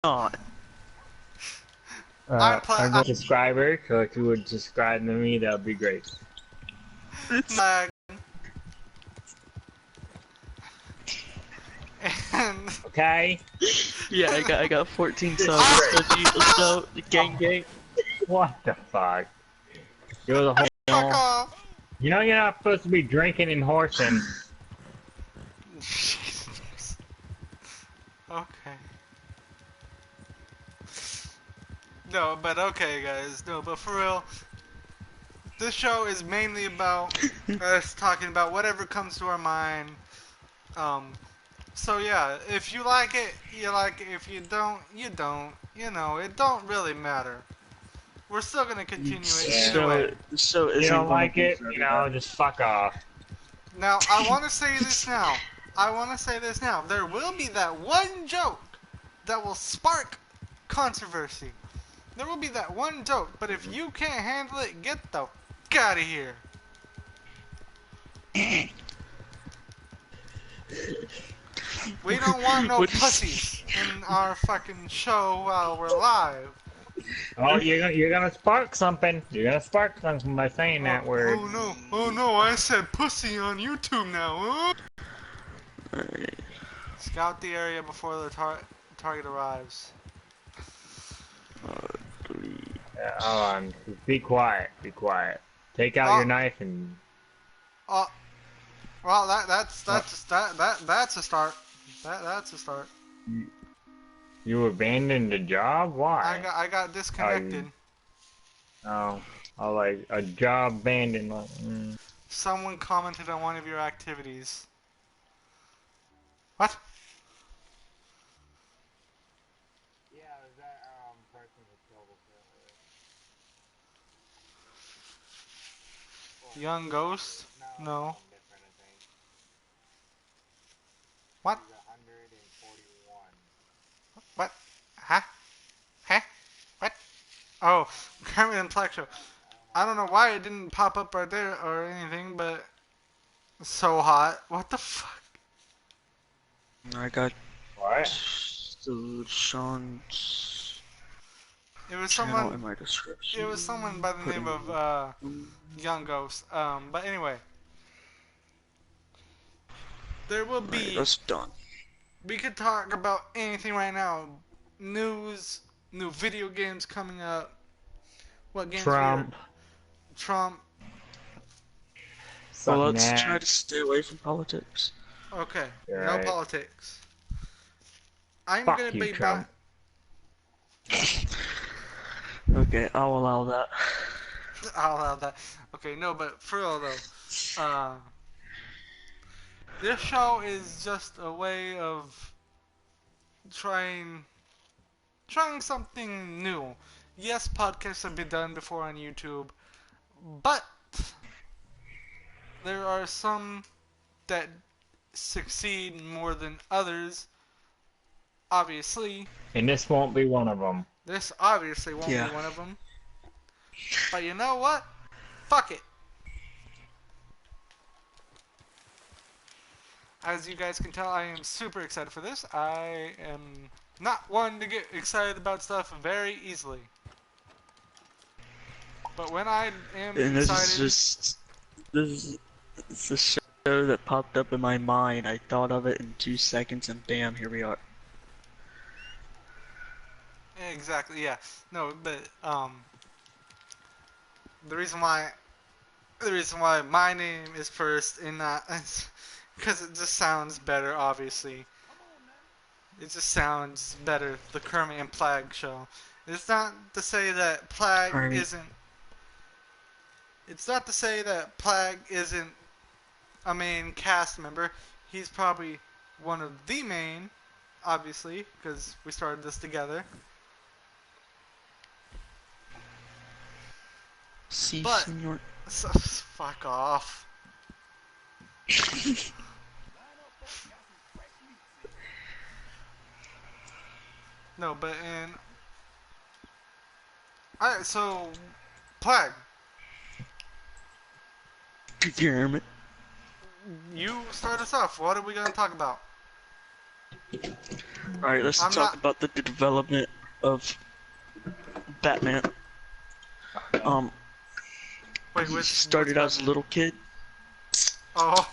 not. I'm just a subscriber, so if you would subscribe to me, that would be great. It's Plag. And Okay? yeah, I got 14 subs. Let's go. Gang. What the fuck? You're the whole. fuck off. You know you're not supposed to be drinking and horsing. Jesus. Okay. No, but okay, guys. No, but for real, this show is mainly about us talking about whatever comes to our mind. So yeah, if you like it, you like it. If you don't, you don't. You know, it don't really matter. We're still gonna continue it either way. So You don't like it, you know, just fuck off. Now, I want to say this now. There will be that one joke that will spark controversy. There will be that one joke, but if you can't handle it, get the fuck out of here. We don't want no pussies in our fucking show while we're live. Oh, you're gonna spark something. You're gonna spark something by saying that word. Oh no, I said pussy on YouTube now. Alright. Scout the area before the target arrives. Yeah, hold on. Be quiet. Be quiet. Take out your knife and. Well, that's a start. That's a start. That's a start. You abandoned the job? Why? I got disconnected. Oh, like a job abandoned. Like, Someone commented on one of your activities. What? Yeah, was that person that killed us? Young Ghost? No. What? 141. What? Huh? Huh? What? Oh, Kermit and Plag Show. I don't know why it didn't pop up right there or anything, but it's so hot. What the fuck? I got What? the Sawn's It was channel someone. in my description. It was someone by the name of Young Ghost. But anyway, there will be. Right, that's done. We could talk about anything right now. News, new video games coming up. What games? Trump. Trump. Well, let's try to stay away from politics. Okay, You're no right. politics. I'm Fuck gonna you, be Trump. Okay, I'll allow that. I'll allow that. Okay, no, but for real though, this show is just a way of trying something new. Yes, podcasts have been done before on YouTube, but there are some that succeed more than others. Obviously, And this won't be one of them. this obviously won't be one of them. But you know what? Fuck it. As you guys can tell, I am super excited for this. I am not one to get excited about stuff very easily. But when I am And excited... this is the show that popped up in my mind. I thought of it in 2 seconds and bam, here we are. Exactly, yeah. No, but, the reason why my name is first and not... Because it just sounds better, obviously. It just sounds better, the Kermit and Plag show. It's not to say that Plag isn't... It's not to say that Plag isn't a main cast member. He's probably one of the main, obviously, because we started this together. See, But, senor. fuck off. No, but in... Alright, so... Plag. Kermit. You start us off. What are we going to talk about? Alright, let's I'm talk not. about the development of Batman. Um, Wait, he what's started out as a Batman? little kid Oh,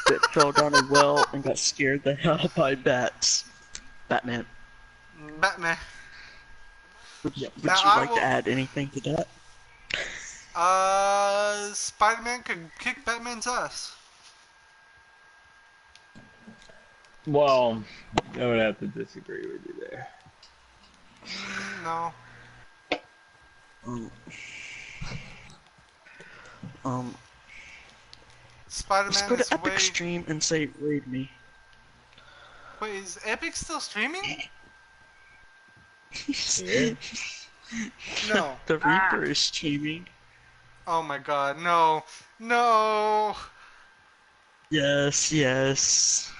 that fell down a well and got scared the hell by bats. Batman. Batman. Would Now would you I like to will. add anything to that? Spider-Man could kick Batman's ass. Well, I would have to disagree with you there. No. Um, um, let's Spider-Man go to is Epic way. Stream and say raid me. Wait, is Epic still streaming? Here? No. The Reaper is streaming. Oh my god, no. No. Yes, yes.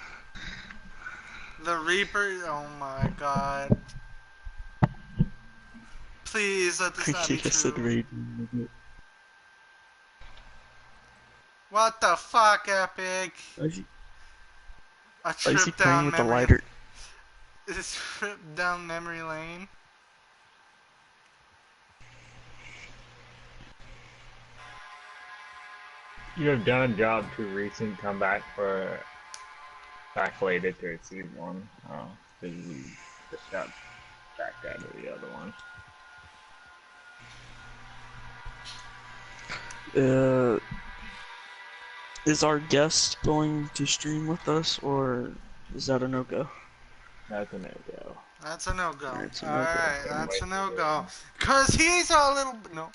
The Reaper, oh my god. Please let this I not be think I said true. raid me. What the fuck, Epic? Why A is he trip playing down with the memory. lighter? It's trip down memory lane. You have done a job too recent. Come back for backbladed to season one. Oh, because you just got backed out of the other one. Is our guest going to stream with us, or is that a no-go? That's a no-go. That's a no-go. Alright, it's a no-go. Alright, that's a no-go. Cause he's a little... No.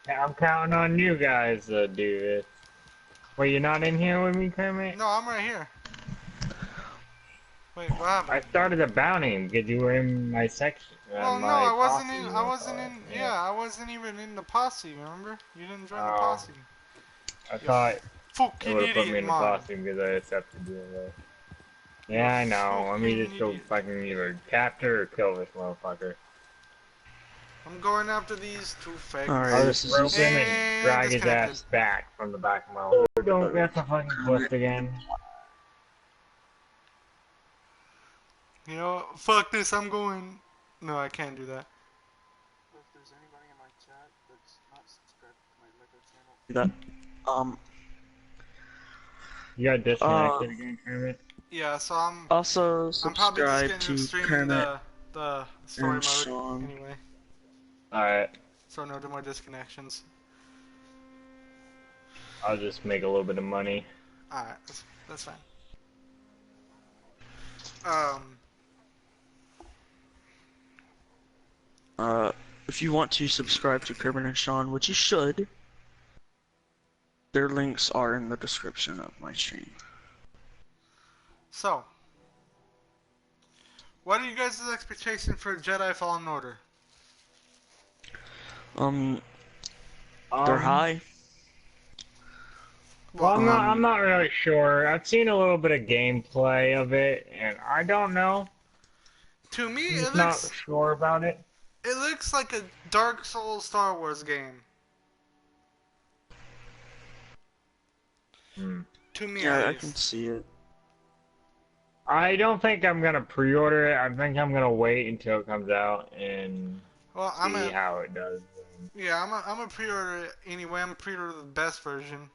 I'm counting on you guys to do this. Wait, you're not in here with me, Kermit? No, I'm right here. Wait, what happened? I started a bounty because you were in my section. Well, no, my I wasn't posse, in. you I know, wasn't in. Yeah, I wasn't even in the posse. Remember? You didn't join the Oh, posse. I You thought it fucking would have put me idiot, in the man. posse because I accepted you. You're Yeah, a I know. Let me fucking just go idiot. fucking either capture or kill this motherfucker. I'm going after these two fakes. Alright, I'll this just is rope just... him and And drag his disconnected. ass back from the back of my line. Don't get the fucking twist again. You know, fuck this. I'm going. No, I can't do that. If there's anybody in my chat that's not subscribed to my Lego channel, You got disconnected again, Kermit? Yeah, so I'm. also I'm probably just subscribe getting to streaming Kermit the story and mode Sawn. anyway. Alright, So no more disconnections. I'll just make a little bit of money. Alright, that's fine. Um. If you want to subscribe to Kermit and Sean, which you should, their links are in the description of my stream. So, what are you guys' expectations for Jedi Fallen Order? They're high. Well, I'm not really sure. I've seen a little bit of gameplay of it, and I don't know. To me, I'm just it not sure about it. looks like a Dark Souls Star Wars game. To me, Yeah, at I least. can see it. I don't think I'm gonna pre-order it. I think I'm gonna wait until it comes out and Well, see how it does. yeah, I'm a pre-order it anyway. I'm a pre-order the best version.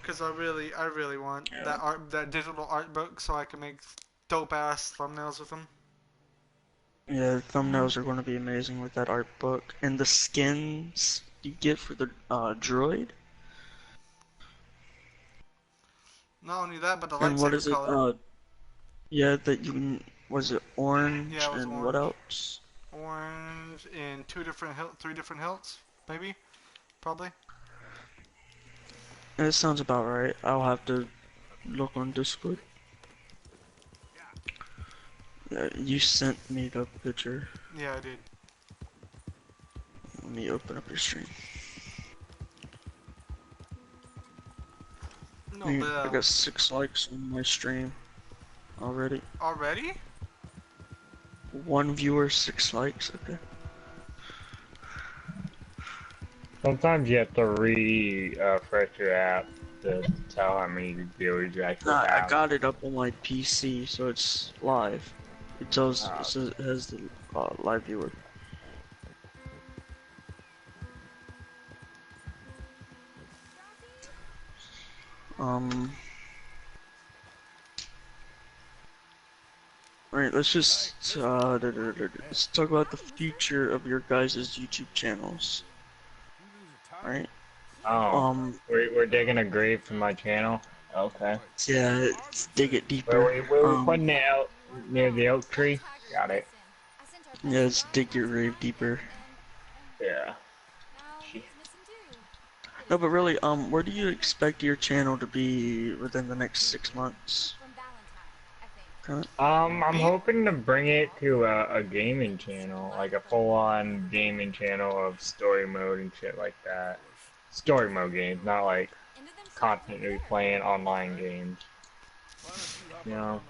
Cause I really want that digital art book, so I can make dope ass thumbnails with them. Yeah, the thumbnails are going to be amazing with that art book. And the skins you get for the droid. Not only that, but the And what lightsaber is it? color. Yeah, that you can... Was it orange Yeah, it was and what orange. else? Orange in three different hilts, maybe, probably. That sounds about right. I'll have to look on Discord. You sent me the picture. Yeah, I did. Let me open up your stream. No, I got 6 likes on my stream already. already? 1 viewer, 6 likes. Okay. Sometimes you have to refresh your app. to tell how many viewers you actually Nah, I have. got it up on my PC, so it's live. It tells, Uh, it has the live viewer. Um, alright, let's just, let's talk about the future of your guys' YouTube channels. Alright? oh, Um, we're digging a grave for my channel. Okay. yeah, let's dig it Where deeper. we putting it out near the oak tree? Got it. Yeah, let's dig your grave deeper. Yeah. No, but really, where do you expect your channel to be within the next 6 months? Kinda? I'm Me? hoping to bring it to a gaming channel, like a full-on gaming channel of story mode and shit like that. Story mode games, not like constantly playing online games. You know,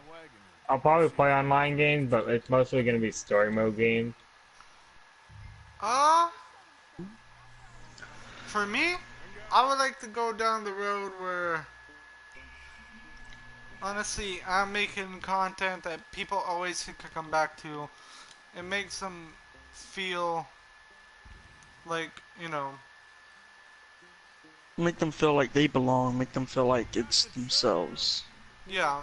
I'll probably play online games, but it's mostly gonna be story mode games. Uh, for me, I would like to go down the road where, honestly, I'm making content that people always can come back to. It makes them feel like, you know, Make them feel like they belong, make them feel like it's themselves. yeah.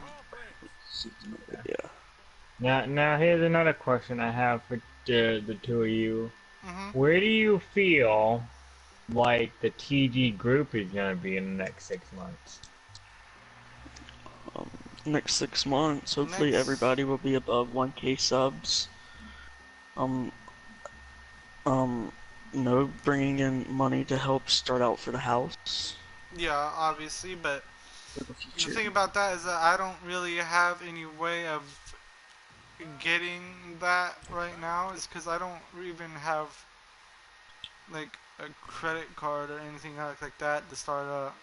Yeah. Now here's another question I have for the two of you. Mhm. Where do you feel like the TG group is gonna be in the next 6 months? Um, Next 6 months, hopefully Next, everybody will be above 1K subs. Um, um, bringing in money to help start out for the house yeah, obviously, but for the the future. thing about that is that I don't really have any way of getting that right now. Is because I don't even have like a credit card or anything like that to start up.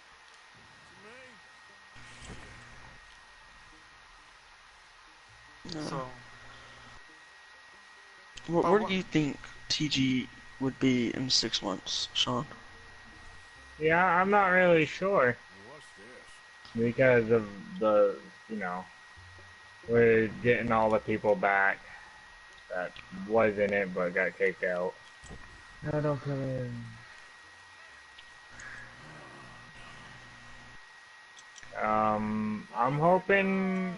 Yeah. So, but Where what? do you think TG would be in 6 months, Sean? Yeah, I'm not really sure because of the, you know, we're getting all the people back that was in it but got kicked out. No, don't come in. I'm hoping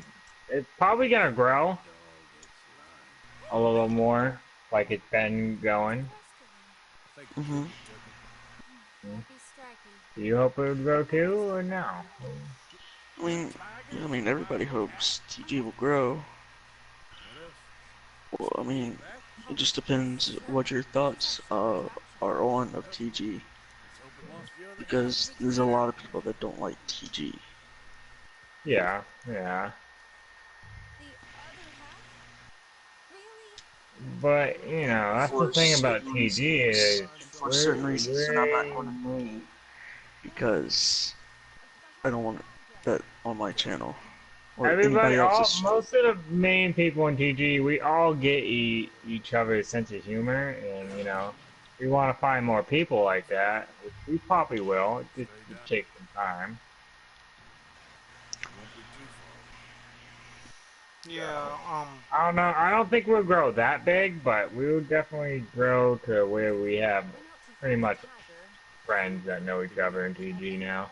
it's probably gonna grow a little more, like it's been going. Mm-hmm. Hmm. Do you hope it would grow too, or no? I mean, everybody hopes TG will grow. Well, I mean, it just depends what your thoughts are on of TG, because there's a lot of people that don't like TG. Yeah, yeah. But you know, that's the For thing about certain TG reasons, is for certain reasons that I'm not going to name, because I don't want that on my channel or everybody, anybody all else's. most of the main people in TG, we all get each other's sense of humor, and you know, we want to find more people like that, which we probably will. It takes some time. Yeah. So I don't know. I don't think we'll grow that big, but we will definitely grow to where we have pretty much friends that know each other in TG now.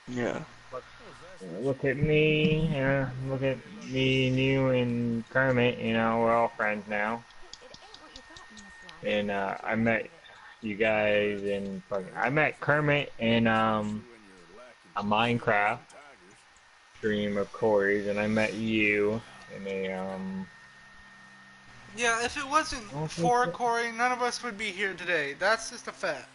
Yeah. Look, look at me, look at me and you and Kermit. You know, we're all friends now. And I met you guys in I met Kermit in a Minecraft stream of Corey's, and I met you in a Yeah, if it wasn't I don't think for so. Corey, none of us would be here today. That's just a fact.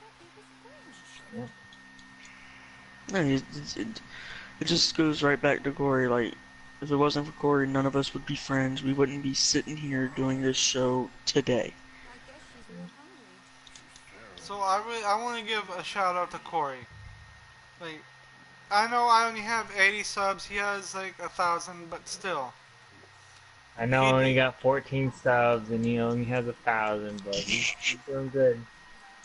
No, it just goes right back to Corey. Like, if it wasn't for Corey, none of us would be friends. We wouldn't be sitting here doing this show today. So I want to give a shout out to Corey. Like, I know I only have 80 subs. He has like 1,000, but still, I know he I only did. got 14 subs and he only has 1,000, but he's doing good.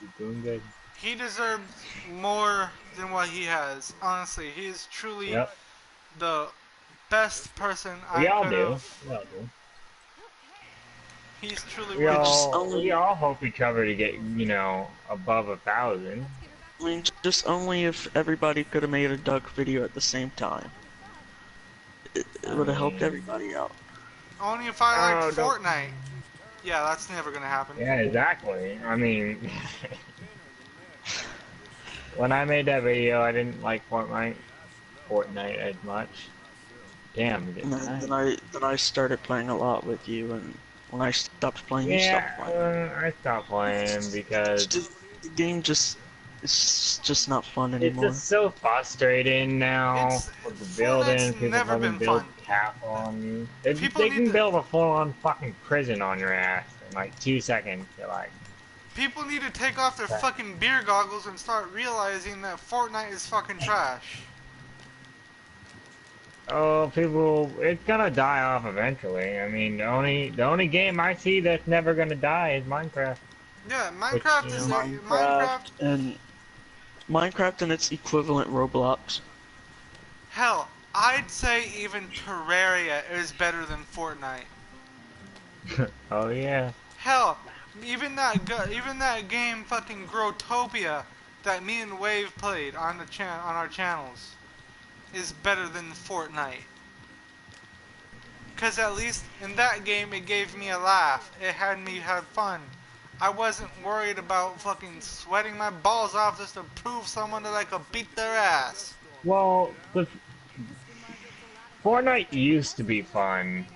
He's doing good. he deserves more than what he has. Honestly, he is truly Yep. the best person We I all could do. have. We all do. He's truly We worth. just all we only, all hope each other to get, above 1,000. I mean, just only if everybody could have made a duck video at the same time. It I would have helped mean, everybody out. Only if I liked oh, don't. Fortnite. Yeah, that's never gonna happen. Yeah, exactly. I mean, when I made that video, I didn't like Fortnite as much. Damn, I'm And getting then, tired. then I started playing a lot with you, and when I stopped playing, you Yeah, stopped playing. I stopped playing It's because just, the game just, it's just not fun it's anymore. just so frustrating now It's with the Fortnite's building. People never fucking been build fun. castle on you. They, People they need can to build a full-on fucking prison on your ass in like 2 seconds. You're like, people need to take off their fucking beer goggles and start realizing that Fortnite is fucking trash. oh, people, it's gonna die off eventually. I mean, the only game I see that's never gonna die is Minecraft. Yeah, Which, Minecraft. Minecraft and Minecraft and its equivalent Roblox. Hell, I'd say even Terraria is better than Fortnite. oh yeah. Hell, even that game fucking Growtopia that me and Wave played on on our channels is better than Fortnite. Cause at least in that game it gave me a laugh. It had me have fun. I wasn't worried about fucking sweating my balls off just to prove someone that I could beat their ass. Well, the Fortnite used to be fun.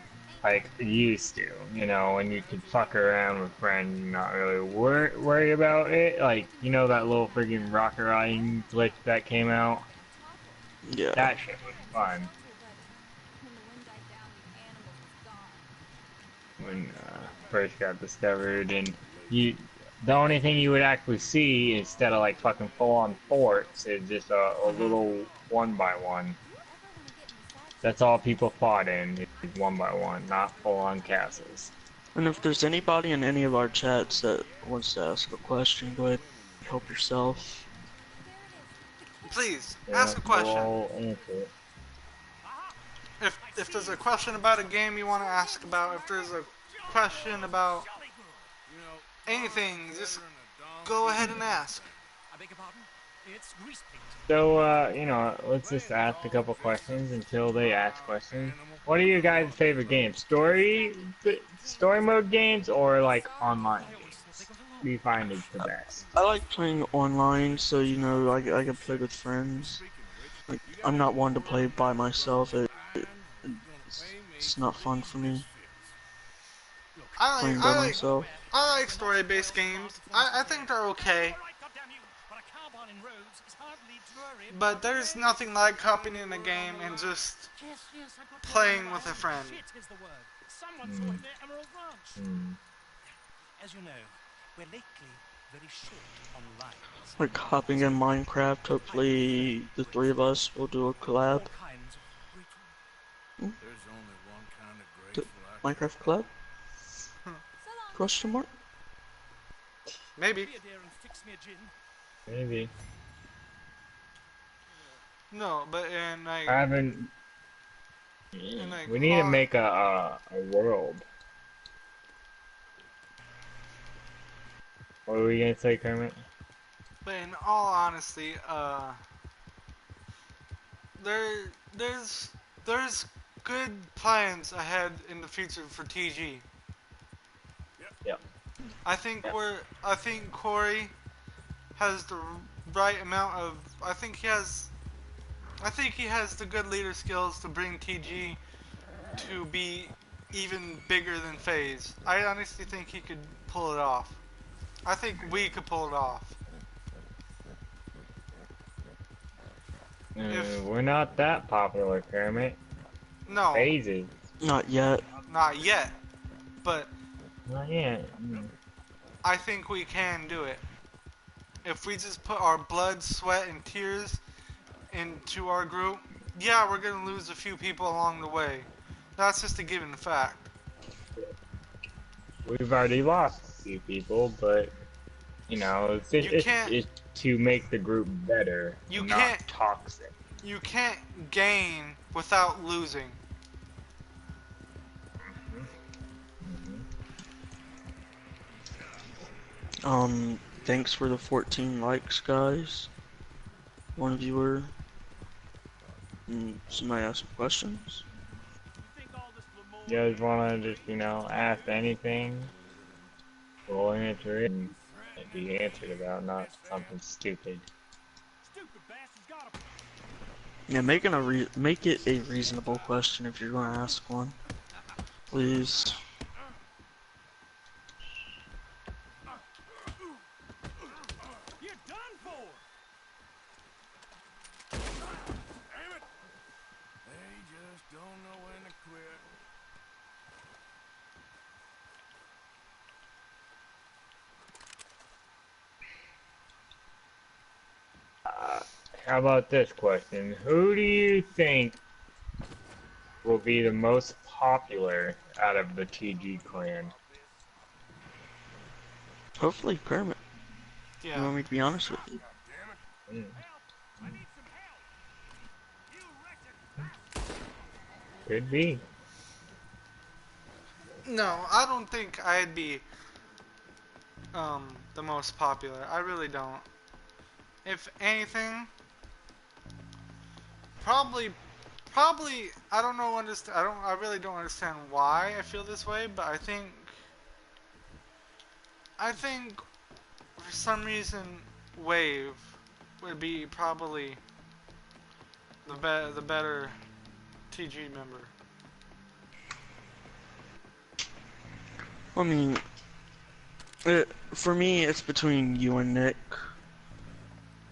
Like, it used to, when you could fuck around with friends and not really worry about it. Like, that little friggin' rocket riding glitch that came out? Yeah. That shit was fun. When first got discovered, and the only thing you would actually see instead of like fucking full-on forts is just a Hmm. little one by one. That's all people fought in, is one by one, not full-on castles. And if there's anybody in any of our chats that wants to ask a question, go ahead and help yourself. Please Yeah, ask a we'll question. all answer it. If there's a question about a game you want to ask about, if there's a question about anything, just go ahead and ask. So, let's just ask a couple questions until they ask questions. What are your guys' favorite games? Story mode games or like online games? What do you find is the best? I like playing online, so I can play with friends. Like I'm not one to play by myself. It's not fun for me I like playing by I like myself. I like story-based games. I think they're okay, but there's nothing like hopping in a game and just playing with a friend. Mm, mm. Like hopping in Minecraft. Hopefully, the three of us will do a collab. Hmm? Minecraft collab? Question mark? Maybe. Maybe. No, but in like I haven't. in like We need to make a world. What were we gonna say, Kermit? but in all honesty, there there's there's good plans ahead in the future for TG. Yep. Yep. I think Corey has the right amount of I think he has the good leader skills to bring TG to be even bigger than FaZe. I honestly think he could pull it off. I think we could pull it off. If We're not that popular, Kermit. no, Phases. Not yet. not yet, but Not yet. I think we can do it. If we just put our blood, sweat, and tears into our group, yeah, we're gonna lose a few people along the way. That's just a given fact. We've already lost a few people, but it's You can't. to make the group better You and not can't toxic. you can't gain without losing. Thanks for the 14 likes, guys. One viewer. Somebody ask some questions. You guys want to just, ask anything, roll into it, and be answered about, not something stupid. Yeah, make it a reasonable question if you're going to ask one, please. How about this question? Who do you think will be the most popular out of the TG clan? Hopefully Kermit. You Yeah. want me to be honest with you? Mm. Could be. No, I don't think I'd be the most popular. I really don't. If anything, probably I don't know understand I really don't understand why I feel this way, but I think for some reason Wave would be probably the better TG member. I mean, for me, it's between you and Nick.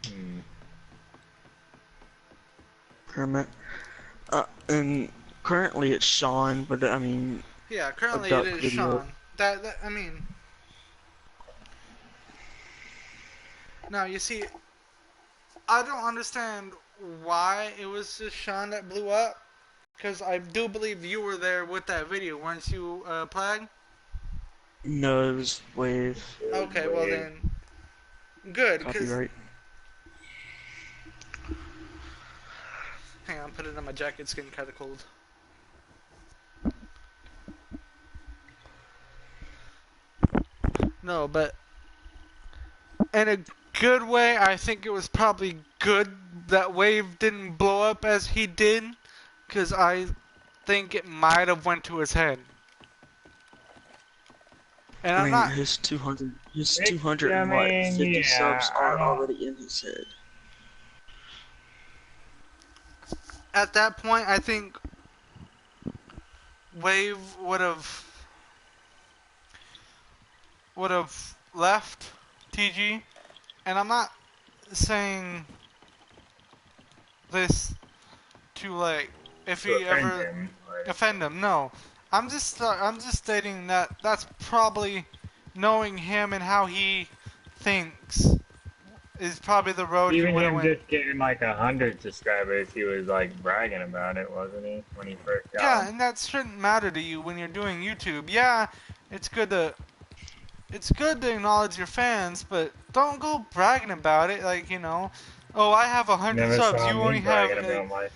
Hmm. Kermit. And currently it's Sawn, but I mean, Yeah, a currently it duck is video. Sean. That I mean, now you see, I don't understand why it was just Sean that blew up. Because I do believe you were there with that video, weren't you, Plag? No, it was Wave. Okay, well Wave. then, good. Because Copyright. hang on, put it on my jacket. It's getting kind of cold. No, but in a good way, I think it was probably good that Wave didn't blow up as he did, because I think it might have went to his head. And I I'm mean, not his 200, his It, 200 I and what, mean, 50 yeah, subs I are don't. already in his head. at that point. I think Wave would have left TG, and I'm not saying this to like if To he offend ever him. offend him. No, I'm just stating that that's probably knowing him and how he thinks is probably the road he Even would have him went. just getting like 100 subscribers, he was like bragging about it, wasn't he? When he first got Yeah, them. and that shouldn't matter to you when you're doing YouTube. Yeah, it's good to it's good to acknowledge your fans, but don't go bragging about it. Like oh, I have 100 Never subs. saw You me only have bragging about my.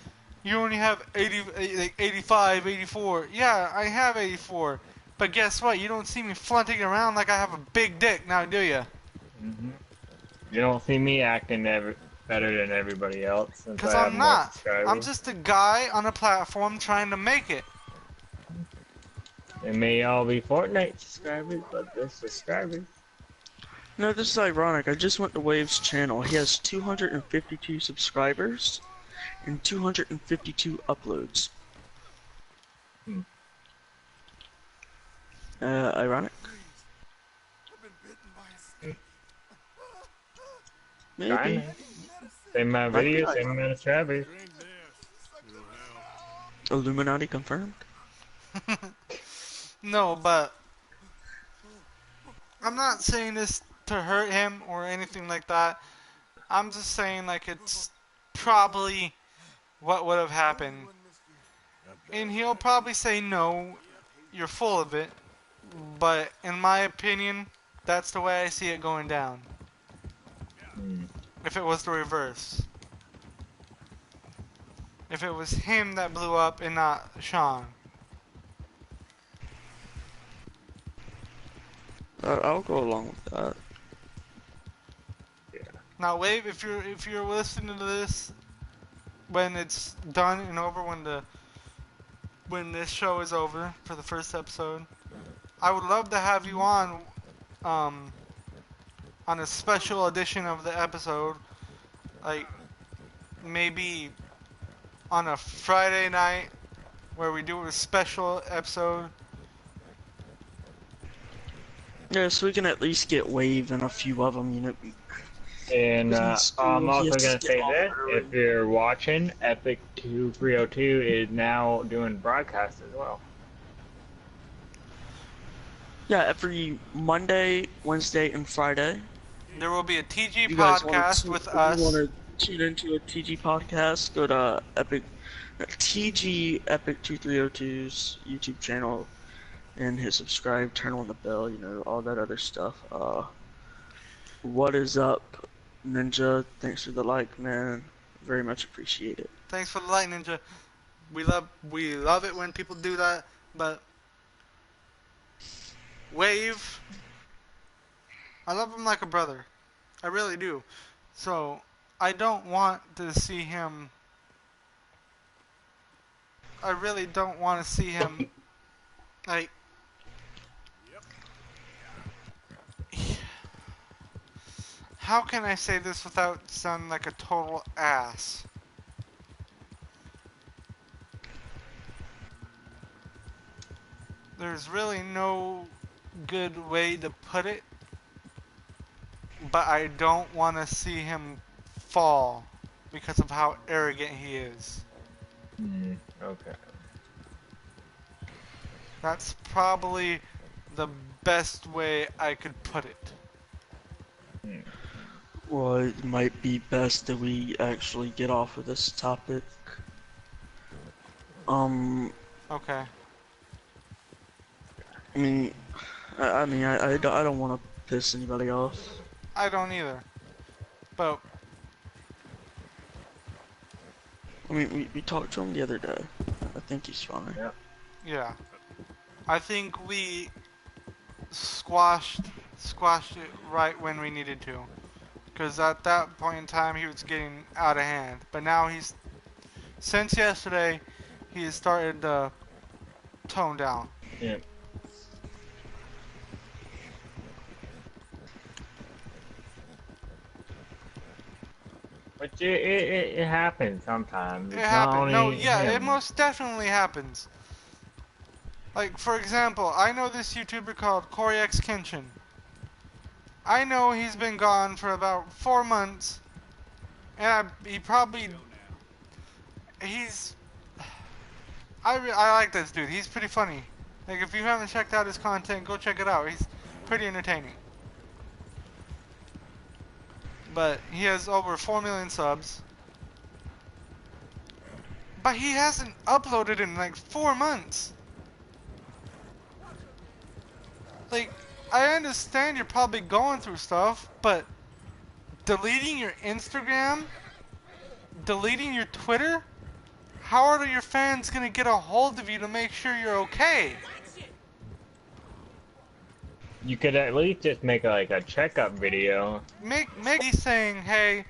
You only have 80, like 85, 84. Yeah, I have 84. But guess what? You don't see me flaunting around like I have a big dick now, do you? Hmm. You don't see me acting better than everybody else since Because I have I'm more not. I'm subscribers. just a guy on a platform trying to make it. They may all be Fortnite subscribers, but they're subscribers. No, this is ironic. I just went to Wave's channel. He has 252 subscribers and 252 uploads. Hmm. Ironic? Maybe. Kinda. Same amount of Might be videos, same ironic. amount of subscribers. Illuminati confirmed. No, but I'm not saying this to hurt him or anything like that. I'm just saying like it's probably what would have happened. And he'll probably say no, you're full of it. But in my opinion, that's the way I see it going down. Hmm. if it was the reverse. If it was him that blew up and not Sawn. I'll go along with that. Yeah. Now, Wave, if you're listening to this when it's done and over, when this show is over for the first episode, I would love to have you um, on a special edition of the episode, like maybe on a Friday night where we do a special episode. Yeah, so we can at least get Wave and a few of them, you know. And In I'm school, he also has to gonna get say off this: early. if you're watching, Epic 2302 is now doing broadcasts as well. Yeah, every Monday, Wednesday, and Friday. There will be a TG If you guys podcast with if you want us. to tune into a TG podcast, go to TG Epic 2302's YouTube channel and hit subscribe, turn on the bell, you know, all that other stuff. What is up, Ninja? Thanks for the like, man. Very much appreciate it. Thanks for the light, Ninja. We love it when people do that, but Wave, I love him like a brother. I really do. So I don't want to see him. I really don't want to see him like. How can I say this without sounding like a total ass? There's really no good way to put it, but I don't want to see him fall because of how arrogant he is. Okay. That's probably the best way I could put it. Well, it might be best that we actually get off of this topic. Okay. I mean, I don't want to piss anybody off. I don't either. But I mean, we talked to him the other day. I think he's fine. Yep. yeah, I think we squashed it right when we needed to. Because at that point in time, he was getting out of hand. But now since yesterday, he has started to tone down. Yeah. But it happens sometimes. It It's not happened. No, only yeah, it him. most definitely happens. Like, for example, I know this YouTuber called Corey X Kenshin. I know he's been gone for about 4 months. And he's... I like this dude. He's pretty funny. Like, if you haven't checked out his content, go check it out. He's pretty entertaining. But he has over 4 million subs. But he hasn't uploaded in like 4 months. Like, I understand you're probably going through stuff, but deleting your Instagram, deleting your Twitter, how are your fans gonna get a hold of you to make sure you're okay? You could at least just make like a checkup video. Make these saying, hey,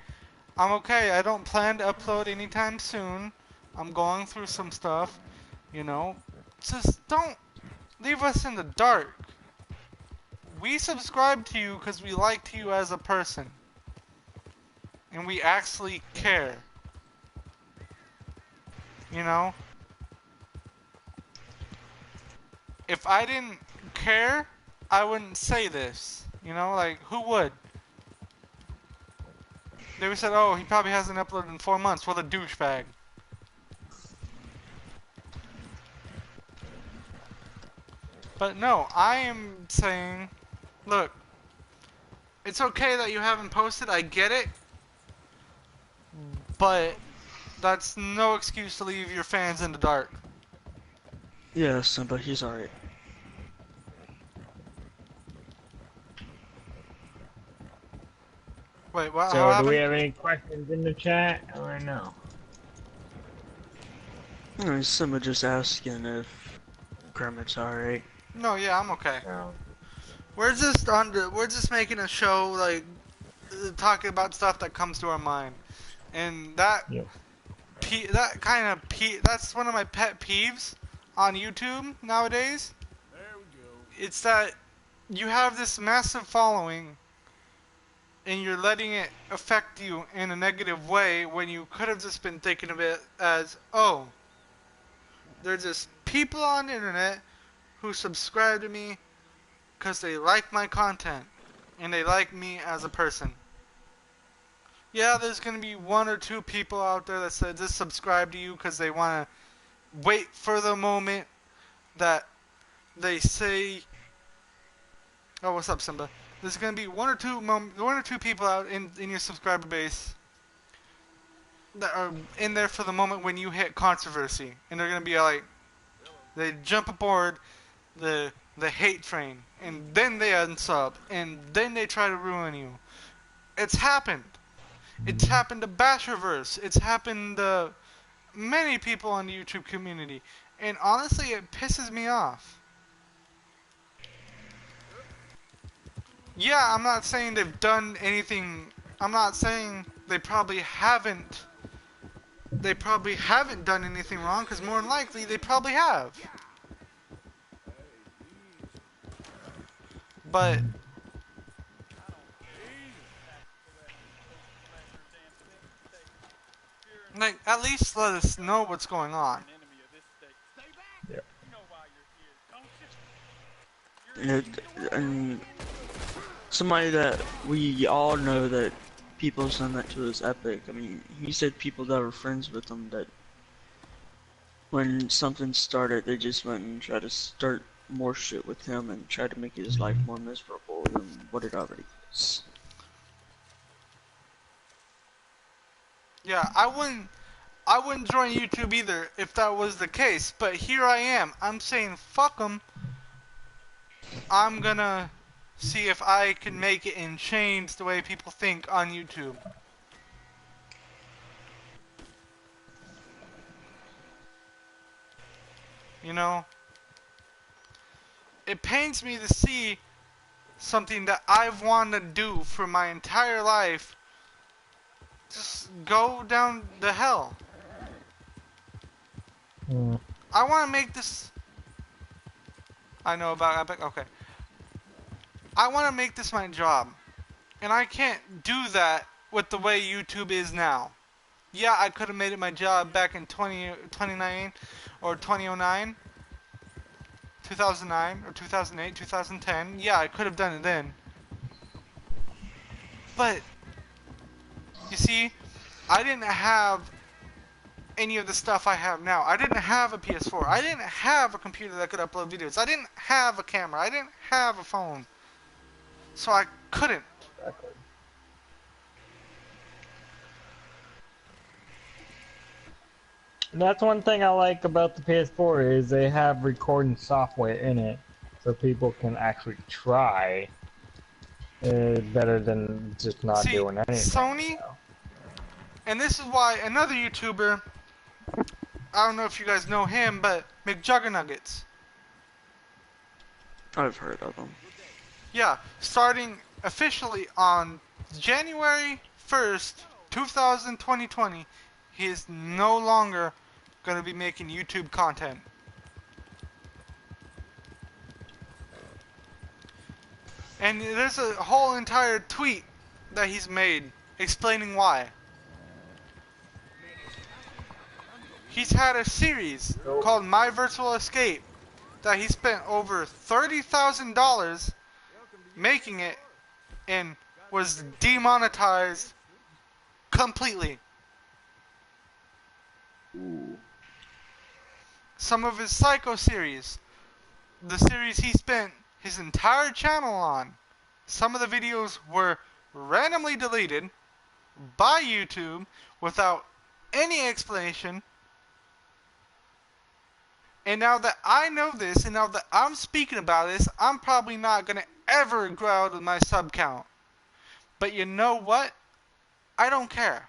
I'm okay, I don't plan to upload anytime soon. I'm going through some stuff, you know. Just don't leave us in the dark. We subscribe to you because we liked you as a person. And we actually care. You know? If I didn't care, I wouldn't say this. You know, like, who would? They would said, oh, he probably hasn't uploaded in 4 months. What a douchebag. But no, I am saying, look, it's okay that you haven't posted, I get it. But that's no excuse to leave your fans in the dark. Yes, but he's alright. Wait, what? How So, do we happened? have any questions in the chat or no? Someone just asking if Kermit's alright. No, yeah, I'm okay. No. We're just making a show, like, talking about stuff that comes to our mind. And Yep. that's one of my pet peeves on YouTube nowadays. It's that you have this massive following and you're letting it affect you in a negative way when you could have just been thinking of it as, oh, they're just people on the internet who subscribe to me because they like my content and they like me as a person. Yeah, there's going to be one or two people out there that said just subscribe to you because they want to wait for the moment that they say, oh, what's up, Simba? There's going to be one or two people out in your subscriber base that are in there for the moment when you hit controversy, and they're going to be like, they jump aboard the hate train, and then they unsub, and then they try to ruin you. It's happened. It's happened to Basherverse. It's happened to many people in the YouTube community, and honestly, it pisses me off. Yeah, I'm not saying they've done anything. I'm not saying they probably haven't. They probably haven't done anything wrong, because more than likely they probably have. But like, at least let us know what's going on. Yep. And somebody that we all know that people send that to is Epic. I mean, he said people that were friends with him that when something started, they just went and tried to start more shit with him and tried to make his life more miserable than what it already is. Yeah, I wouldn't join YouTube either if that was the case. But here I am. I'm saying fuck them. I'm gonna see if I can make it and change the way people think on YouTube. You know? It pains me to see something that I've wanted to do for my entire life just go down the hell. I want to make this... I know about Epic? Okay. I want to make this my job. And I can't do that with the way YouTube is now. Yeah, I could have made it my job back in 2009 or 2009, 2009 or 2008, 2010. Yeah, I could have done it then. But, you see, I didn't have any of the stuff I have now. I didn't have a PS4. I didn't have a computer that could upload videos. I didn't have a camera. I didn't have a phone. So I couldn't. That's one thing I like about the PS4 is they have recording software in it, so people can actually try. Better than just not doing anything. Sony, and this is why another YouTuber, I don't know if you guys know him, but McJuggernuggets. I've heard of them. Yeah, starting officially on January 1st, 2020, he is no longer going to be making YouTube content. And there's a whole entire tweet that he's made explaining why. He's had a series called My Virtual Escape that he spent over $30,000 making it and was demonetized completely. Ooh. Some of his Psycho series, the series he spent his entire channel on, some of the videos were randomly deleted by YouTube without any explanation. And now that I know this, and now that I'm speaking about this, I'm probably not going to ever grow out of my sub count. But you know what? I don't care.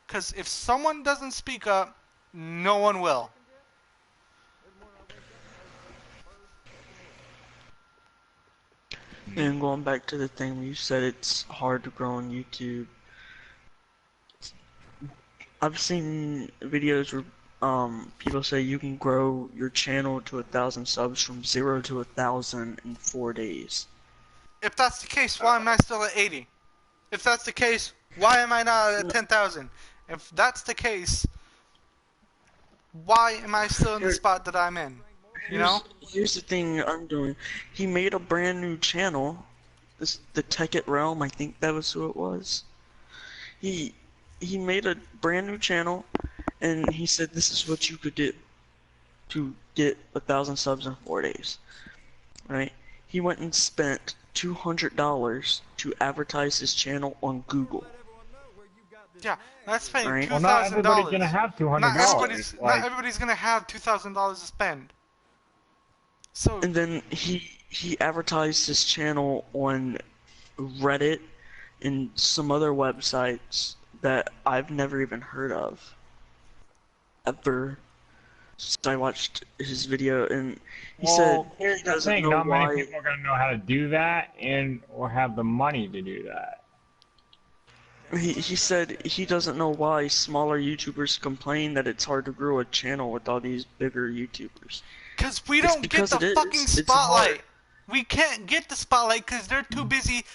Because if someone doesn't speak up, no one will. And going back to the thing where you said it's hard to grow on YouTube, I've seen videos where people say you can grow your channel to 1,000 subs from 0 to 1,000 in 4 days. If that's the case, why am I still at 80? If that's the case, why am I not at 10,000? If that's the case, why am I still in the spot that I'm in? You know? Here's the thing I'm doing. He made a brand new channel. The Tech It Realm, I think that was who it was. He made a brand new channel, and he said this is what you could do to get 1,000 subs in 4 days. Right? He went and spent $200 to advertise his channel on Google. Yeah, that's paying Right. $2,000. Well, not everybody's gonna have $200. Not everybody's gonna have $2,000 to spend. So. And then he advertised his channel on Reddit and some other websites that I've never even heard of ever. So I watched his video, and he said here's he the doesn't thing, know not why. many people are gonna know how to do that or have the money to do that. He said he doesn't know why smaller YouTubers complain that it's hard to grow a channel with all these bigger YouTubers. Because we don't get the fucking spotlight. We can't get the spotlight because they're too busy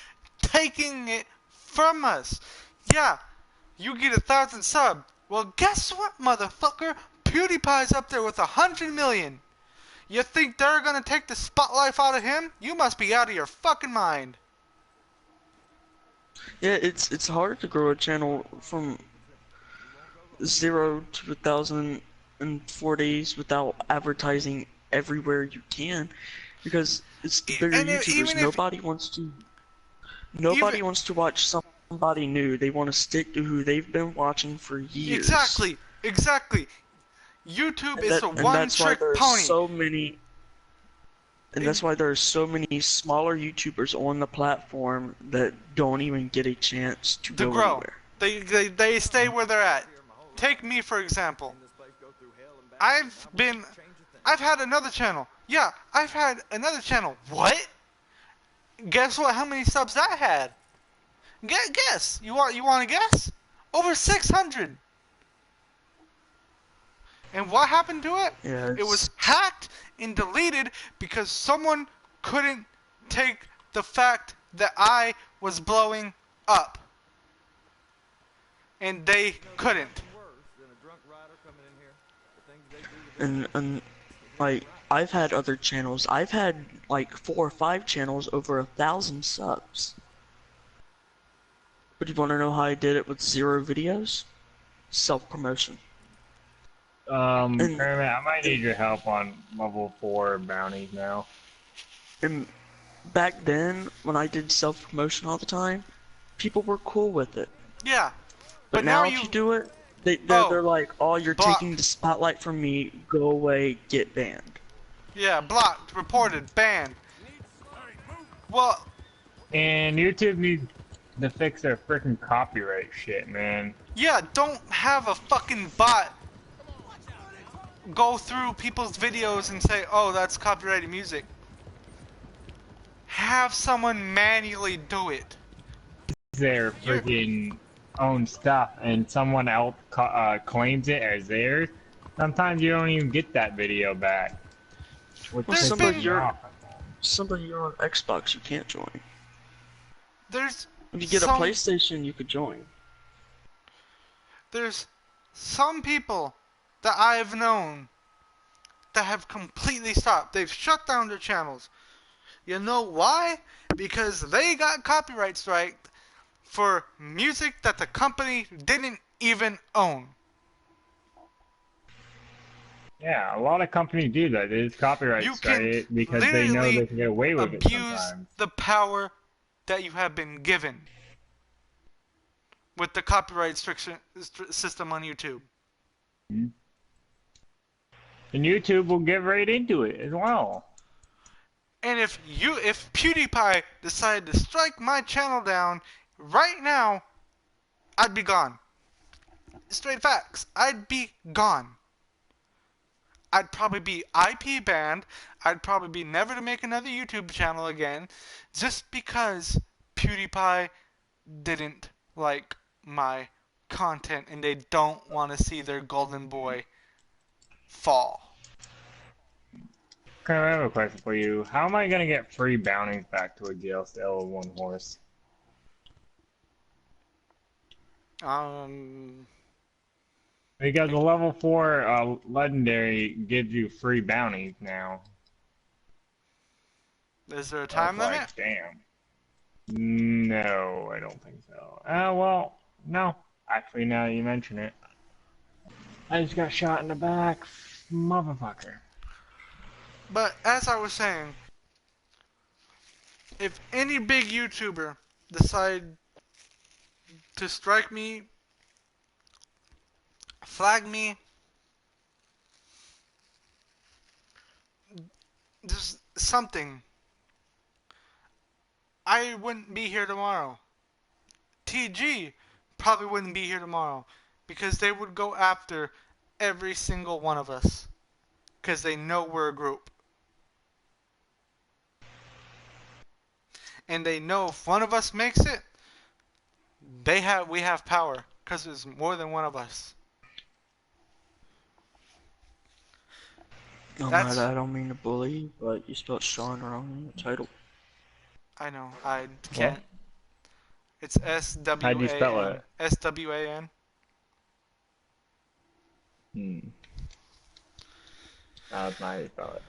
taking it from us. Yeah, you get 1,000 subs. Well, guess what, motherfucker? PewDiePie's up there with 100 million. You think they're gonna take the spotlight out of him? You must be out of your fucking mind. Yeah, it's hard to grow a channel from 0 to 1,000 in 4 days without advertising everywhere you can, because it's the bigger YouTubers. Nobody wants to watch somebody new. They want to stick to who they've been watching for years. Exactly. YouTube is a one-trick pony. And that's why there are so many smaller YouTubers on the platform that don't even get a chance to go grow. anywhere. They stay where they're at. Take me for example. I've had another channel. Yeah, I've had another channel. What? Guess what? How many subs I had? Guess. You want to guess? Over 600. And what happened to it? Yeah, it was hacked and deleted because someone couldn't take the fact that I was blowing up. And they couldn't. And like, I've had other channels. I've had like 4 or 5 channels over 1,000 subs. But you want to know how I did it with 0 videos? Self-promotion. Kermit, I might need your help on level 4 bounties now. And back then, when I did self-promotion all the time, people were cool with it. Yeah. But now if you do it, they're like, oh, you're taking the spotlight from me, go away, get banned. Yeah, blocked, reported, banned. Well... And YouTube needs to fix their freaking copyright shit, man. Yeah, don't have a fucking bot go through people's videos and say, oh, that's copyrighted music. Have someone manually do it. Their freaking own stuff, and someone else claims it as theirs. Sometimes you don't even get that video back. Somebody you're on Xbox, you can't join. If you get a PlayStation, you could join. There's some people that I've known that have completely stopped. They've shut down their channels. You know why? Because they got copyright strike for music that the company didn't even own. Yeah, a lot of companies do that. They just copyright strike it because they know they can get away with it sometimes. Abuse the power that you have been given with the copyright system on YouTube. Mm-hmm. And YouTube will get right into it as well. And if PewDiePie decided to strike my channel down right now, I'd be gone. Straight facts. I'd be gone. I'd probably be IP banned. I'd probably be never to make another YouTube channel again, just because PewDiePie didn't like my content and they don't want to see their golden boy fall. Okay, I have a question for you. How am I gonna get free bounties back to a jail cell of one horse? Because the level 4 legendary gives you free bounties now. Is there a So time it's limit? like, damn. No, I don't think so. Well, no. Actually, now that you mention it. I just got shot in the back. Motherfucker. But as I was saying, if any big YouTuber decide to strike me, flag me, just something, I wouldn't be here tomorrow. TG probably wouldn't be here tomorrow because they would go after every single one of us because they know we're a group. And they know if one of us makes it, we have power because there's more than one of us. No matter, I don't mean to bully, but you spelled Sawn wrong in the title. I know, I What? can't. It's How'd you spell S-W-A-N. it? S-W-A-N. That's not how you spell it.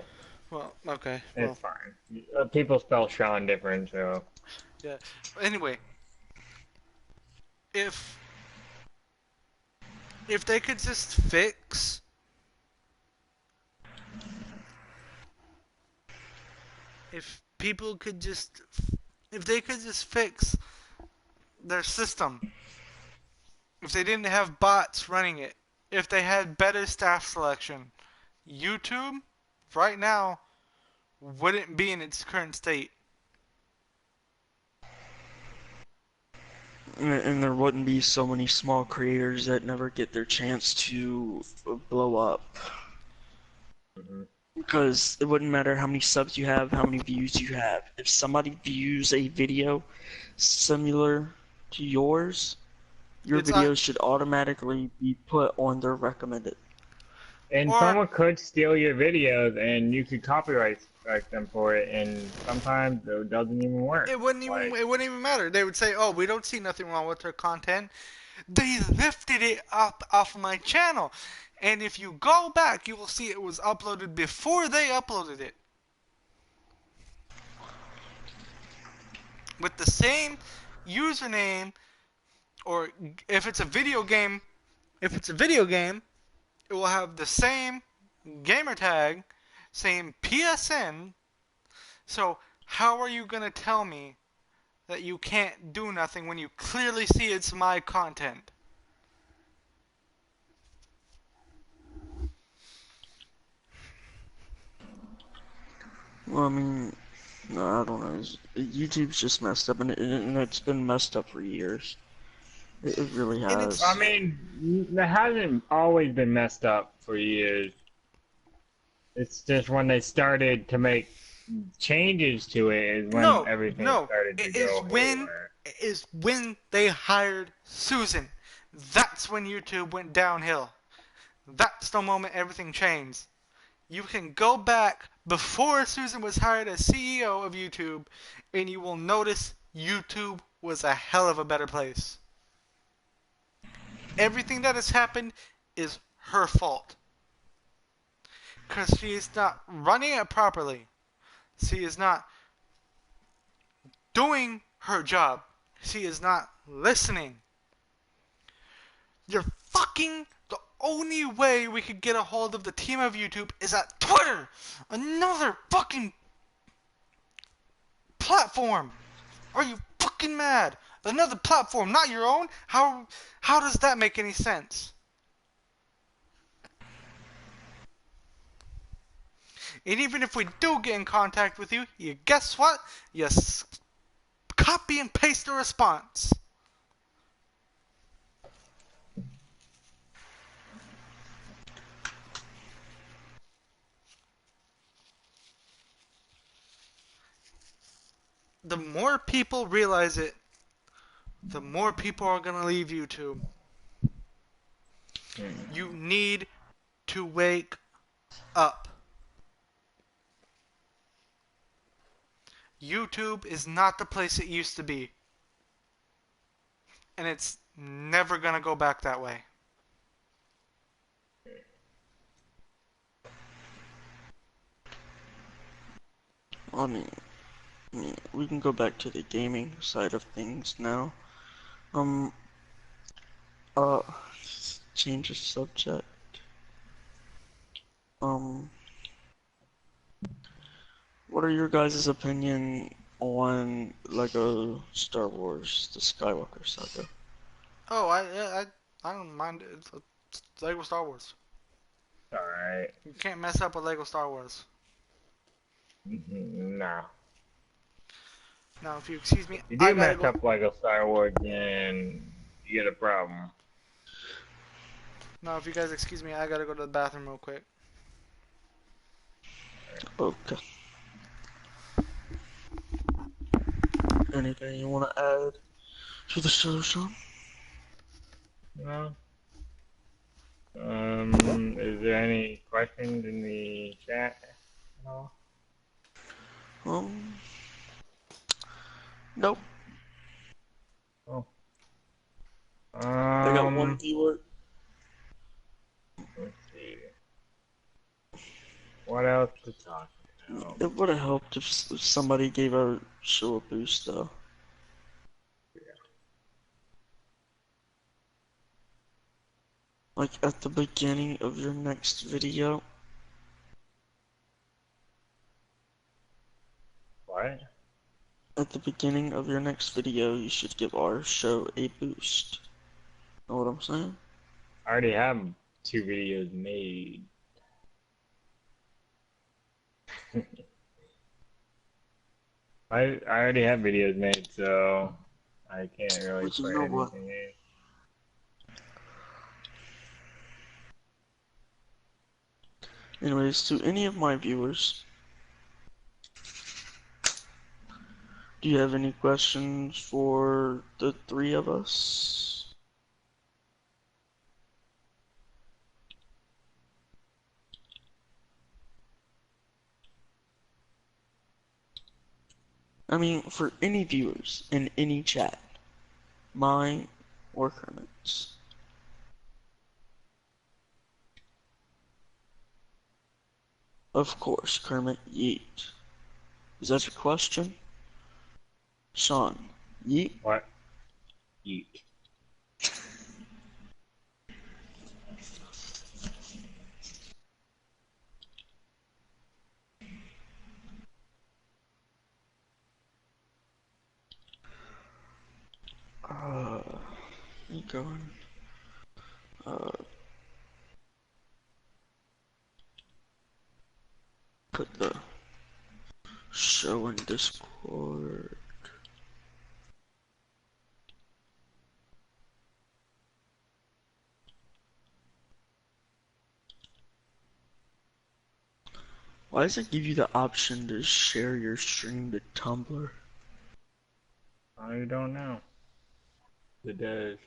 Well, okay. Well, It's fine. People spell Sean different, so. yeah. Anyway, if they could just fix if people could just if they could just fix their system, if they didn't have bots running it, if they had better staff selection, YouTube right now wouldn't be in its current state. And there wouldn't be so many small creators that never get their chance to blow up. Because it wouldn't matter how many subs you have, how many views you have. If somebody views a video similar to yours, your videos should automatically be put on their recommended. And someone could steal your videos and you could copyright strike them for it, and sometimes it doesn't even work. It wouldn't even matter. They would say, "Oh, we don't see nothing wrong with their content." They lifted it up off of my channel. And if you go back, you will see it was uploaded before they uploaded it. With the same username, or if it's a video game, it will have the same gamer tag, same PSN. So how are you going to tell me that you can't do nothing when you clearly see it's my content? Well, I mean, no, I don't know. YouTube's just messed up, and it's been messed up for years. It really has. I mean, it hasn't always been messed up for years. It's just when they started to make changes to it is when everything started to go haywire. It is when they hired Susan. That's when YouTube went downhill. That's the moment everything changed. You can go back before Susan was hired as CEO of YouTube, and you will notice YouTube was a hell of a better place. Everything that has happened is her fault. Because she is not running it properly. She is not doing her job. She is not listening. You're fucking... The only way we could get a hold of the team of YouTube is at Twitter! Another fucking platform! Are you fucking mad? Another platform, not your own? How does that make any sense? And even if we do get in contact with you, guess what? You copy and paste the response. the more people realize it, the more people are gonna leave YouTube. You need to wake up. YouTube is not the place it used to be. And it's never gonna go back that way. I mean, we can go back to the gaming side of things now. Um, uh, change the subject. Um, what are your guys' opinion on Lego Star Wars: The Skywalker Saga? Oh, I don't mind it. It's Lego Star Wars. Alright. You can't mess up with Lego Star Wars. No. Now, if you excuse me, You I do gotta mess go. up Lego Star Wars, then you get a problem. Now, if you guys excuse me, I gotta go to the bathroom real quick. Okay. Anything you want to add to the show, Sean? No. Is there any questions in the chat? No. Um, nope. Oh. I got one viewer. Let's see. What else to talk about? It would have helped if somebody gave our show a boost, though. Like at the beginning of your next video. What? At the beginning of your next video, you should give our show a boost. Know what I'm saying? I already have 2 videos made. I already have videos made, so I can't really But you put know what? anything in. Anyways, to any of my viewers, do you have any questions for the three of us? I mean, for any viewers in any chat, mine or Kermit's. Of course, Kermit, yeet. Is that your question? Sean, yeet? What? Eat. You going? Uh, put the show in Discord. Why does it give you the option to share your stream to Tumblr? I don't know. It does.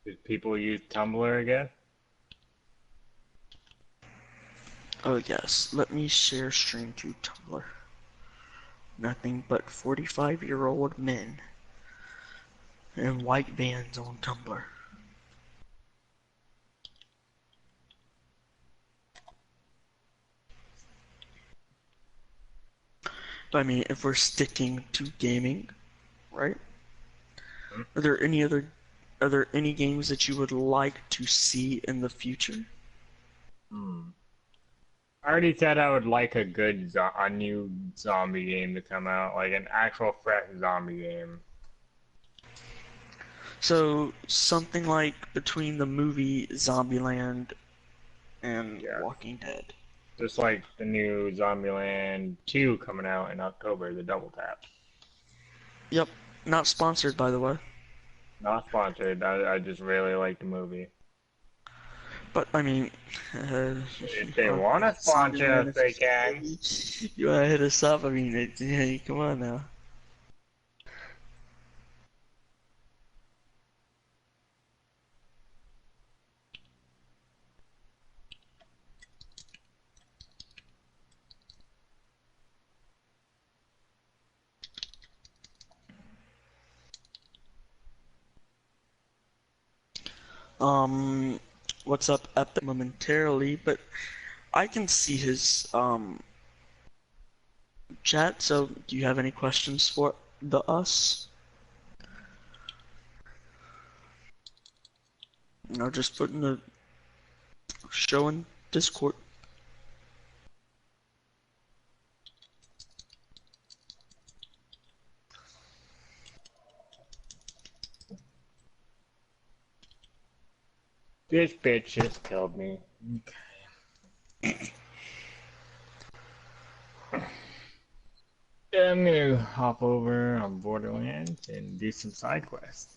Did people use Tumblr, I guess? Oh yes, let me share stream to Tumblr. Nothing but 45-year-old men in white vans on Tumblr. But I mean, if we're sticking to gaming, right? Are there any games that you would like to see in the future? I already said I would like a new zombie game to come out, like an actual fresh zombie game. So something like between the movie Zombieland and Yeah. Walking Dead. Just like the new Zombieland 2 coming out in October, the Double Tap. Yep, not sponsored by the way. Not sponsored, I just really like the movie. But I mean, If they want to Sawn, sponsor us, they can. you wanna hit us up? I mean, yeah, come on now. Um, what's up, Epic momentarily, but I can see his chat. So, do you have any questions for the us? Just put in the show in Discord. This bitch just killed me. I'm gonna hop over on Borderlands and do some side quests.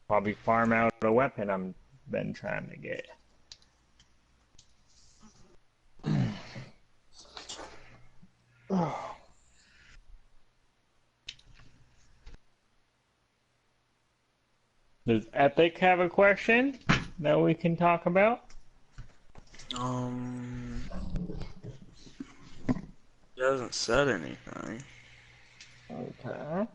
Probably farm out a weapon I've been trying to get. Oh. Does Epic have a question that we can talk about? He hasn't said anything. Okay.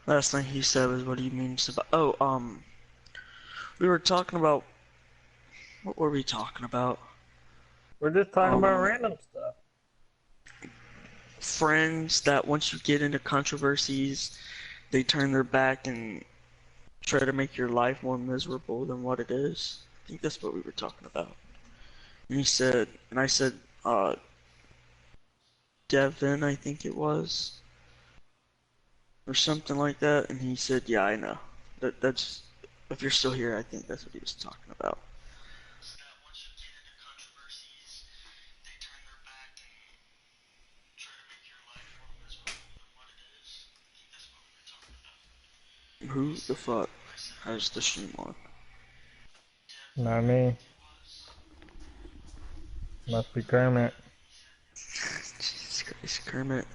Last thing he said was, "What do you mean about?" Oh, we were talking about. What were we talking about? We're just talking about Um, random stuff. Friends that once you get into controversies, they turn their back and try to make your life more miserable than what it is. I think that's what we were talking about. And he said, and I said, Devin, I think it was, or something like that. And he said, yeah, I know. That's, if you're still here, I think that's what he was talking about. Who the fuck has the stream on? Not me. Must be Kermit. Jesus Christ, Kermit.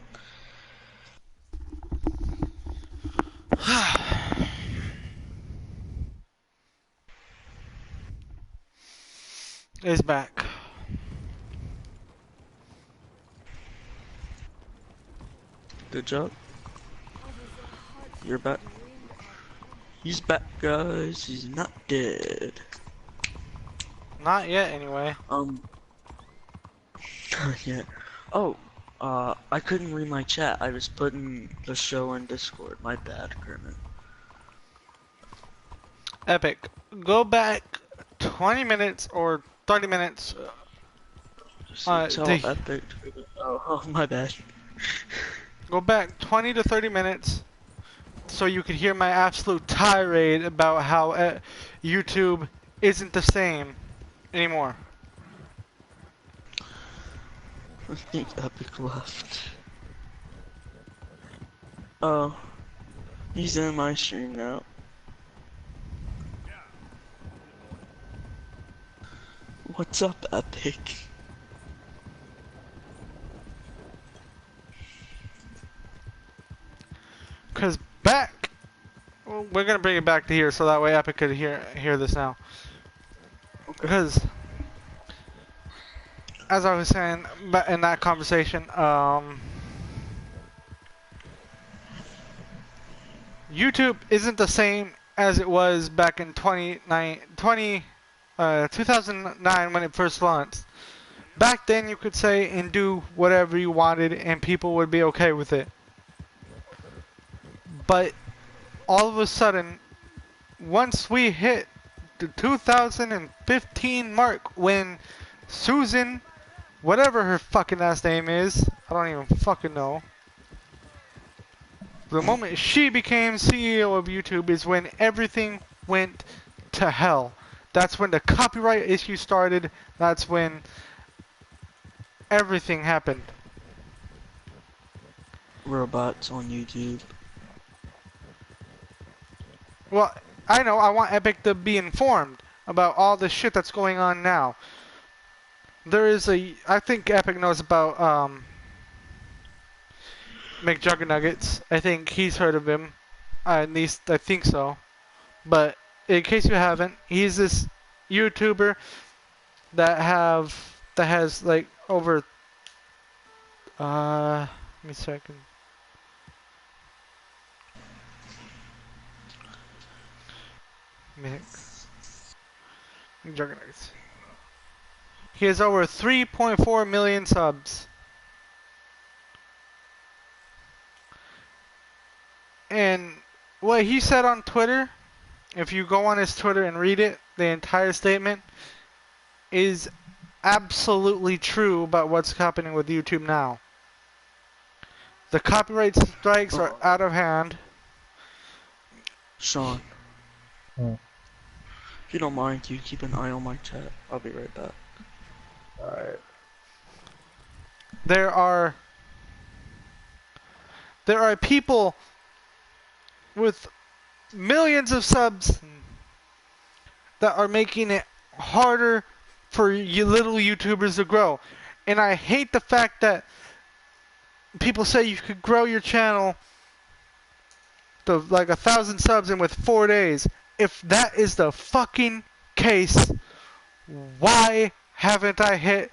Is back. Good job. You're back. He's back, guys. He's not dead. Not yet, anyway. Yeah. Oh, I couldn't read my chat. I was putting the show in Discord. My bad, Kermit. Epic. Go back 20 minutes or 30 minutes. So tell To, Epic. Oh, my bad. go back 20 to 30 minutes so you could hear my absolute tirade about how YouTube isn't the same anymore. I think Epic left. Oh, he's in my stream now. What's up, Epic? Cause back, well, we're gonna bring it back to here so that way Epic could hear this now. Okay. Because as I was saying in that conversation, YouTube isn't the same as it was back in 2009 when it first launched. Back then you could say and do whatever you wanted and people would be okay with it. But all of a sudden, once we hit the 2015 mark when Susan, whatever her fucking last name is, I don't even fucking know. The moment she became CEO of YouTube is when everything went to hell. That's when the copyright issue started. That's when everything happened. Robots on YouTube. Well, I know. I want Epic to be informed about all the shit that's going on now. There is a. I think Epic knows about McJuggernuggets. I think he's heard of him. At least I think so. But in case you haven't, he's this YouTuber that has like over. Give me a second. McJuggernuggets. He has over 3.4 million subs. And what he said on Twitter, if you go on his Twitter and read it, the entire statement is absolutely true about what's happening with YouTube now. The copyright strikes are out of hand. Sawn. Hmm. If you don't mind, can you keep an eye on my chat? I'll be right back. Alright. There are people with millions of subs that are making it harder for you little YouTubers to grow. And I hate the fact that people say you could grow your channel to like 1,000 subs in with 4 days. If that is the fucking case, why haven't I hit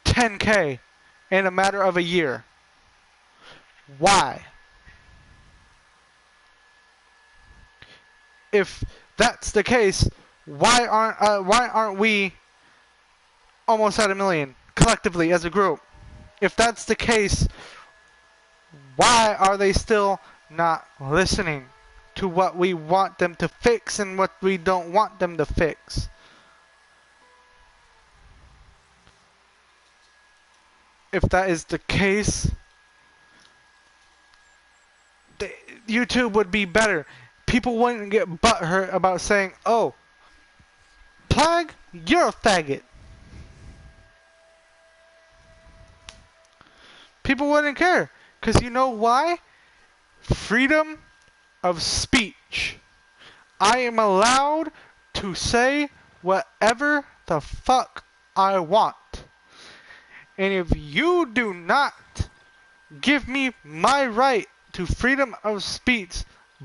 10K in a matter of a year? Why? If that's the case, why aren't we almost at 1 million collectively as a group? If that's the case, why are they still not listening to what we want them to fix and what we don't want them to fix? If that is the case, YouTube would be better. People wouldn't get butthurt about saying, oh, Plag, you're a faggot. People wouldn't care. Because you know why? Freedom of speech. I am allowed to say whatever the fuck I want. And if you do not give me my right to freedom of speech,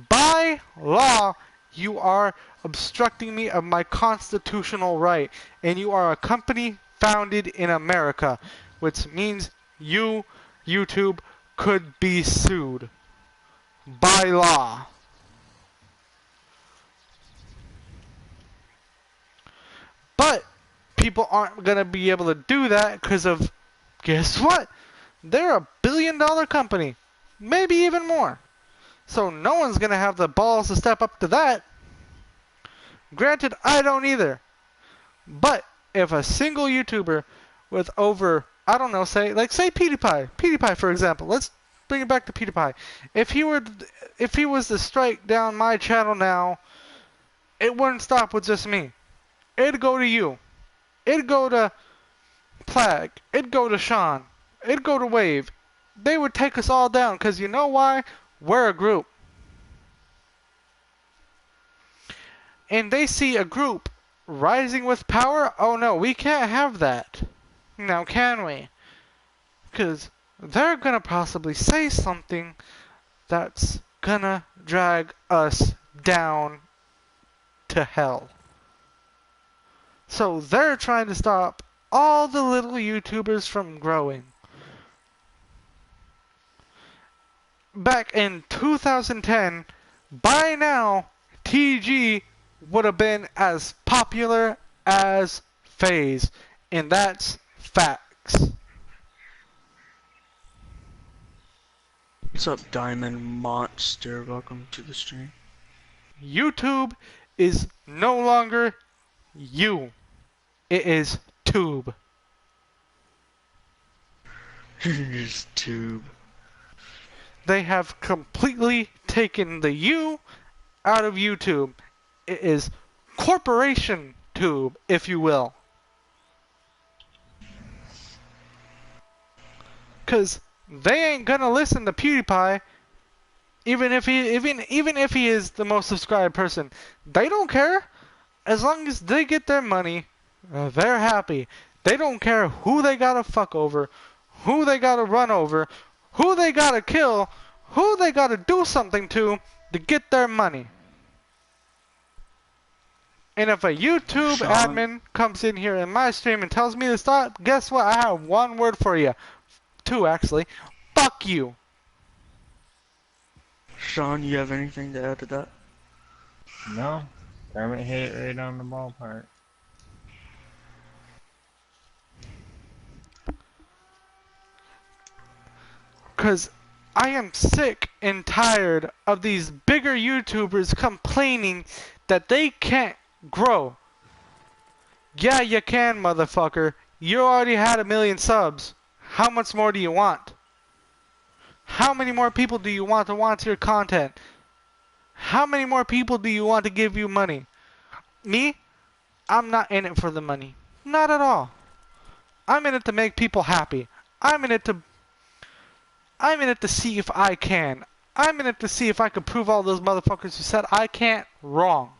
by law, you are obstructing me of my constitutional right. And you are a company founded in America, which means you, YouTube, could be sued by law. But people aren't going to be able to do that because of, guess what? They're a billion-dollar company. Maybe even more. So no one's going to have the balls to step up to that. Granted, I don't either. But if a single YouTuber with over, I don't know, say PewDiePie, for example. Let's bring it back to PewDiePie. If he was to strike down my channel now, it wouldn't stop with just me. It'd go to you. It'd go to Plag. It'd go to Sawn. It'd go to Wave. They would take us all down because you know why? We're a group. And they see a group rising with power. Oh no, we can't have that. Now can we? Because they're gonna possibly say something that's gonna drag us down to hell. So they're trying to stop all the little YouTubers from growing. Back in 2010, by now, TG would have been as popular as FaZe. And that's facts. What's up, Diamond Monster? Welcome to the stream. YouTube is no longer you. It is Tube. Just tube. They have completely taken the U out of YouTube. It is corporation YouTube, if you will. Cause they ain't gonna listen to PewDiePie, even if he is the most subscribed person. They don't care. As long as they get their money, they're happy. They don't care who they gotta fuck over, who they gotta run over, who they gotta kill, who they gotta do something to get their money. And if a YouTube Sawn, admin comes in here in my stream and tells me to stop, guess what? I have one word for you. Two, actually. Fuck you. Sawn, you have anything to add to that? No, Kermit hit it right on the ballpark. Because I am sick and tired of these bigger YouTubers complaining that they can't grow. Yeah, you can, motherfucker. You already had 1 million subs. How much more do you want? How many more people do you want to watch your content? How many more people do you want to give you money? Me? I'm not in it for the money. Not at all. I'm in it to make people happy. I'm in it to see if I can. I'm in it to see if I can prove all those motherfuckers who said I can't wrong.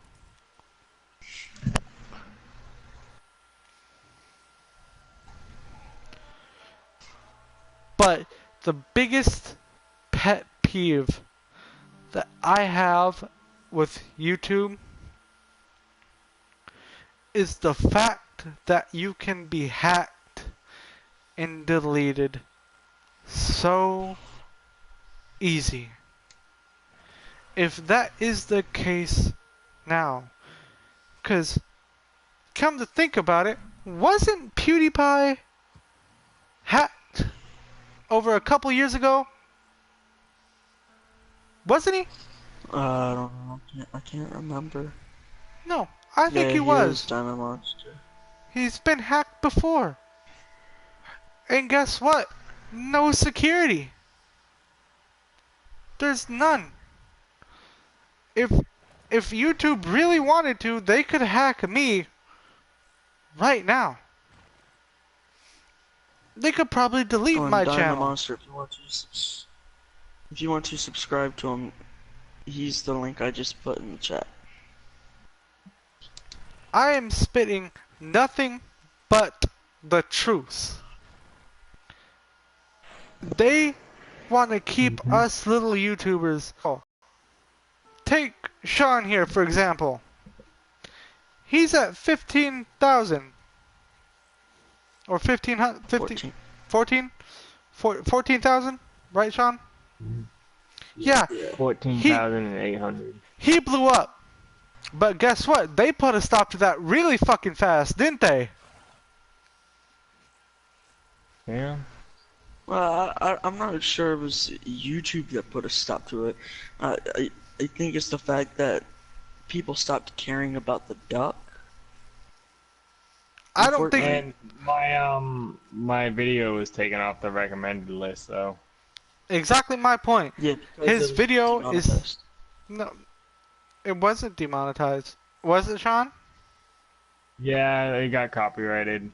But the biggest pet peeve that I have with YouTube is the fact that you can be hacked and deleted so easy. If that is the case now, because come to think about it, wasn't PewDiePie hacked over a couple years ago? Wasn't he? I don't know. I can't remember. No, I think Yeah, he was. Diamond Monster. He's been hacked before. And guess what? No security. There's none. If YouTube really wanted to, they could hack me right now. They could probably delete Oh, and my Diamond channel. Monster, if you want to subscribe to him, he's the link I just put in the chat. I am spitting nothing but the truth. They want to keep us little YouTubers. Oh. Take Sawn here, for example. He's at 15,000. Or 15,000? 14? 14,000? Right, Sawn? Yeah. 14,800. He blew up. But guess what? They put a stop to that really fucking fast, didn't they? Yeah. Well, I'm not sure it was YouTube that put a stop to it. I think it's the fact that people stopped caring about the duck. I don't think... And my video was taken off the recommended list, though. Exactly my point. Yeah, his video is... No, it wasn't demonetized. Was it, Sawn? Yeah, it got copyrighted.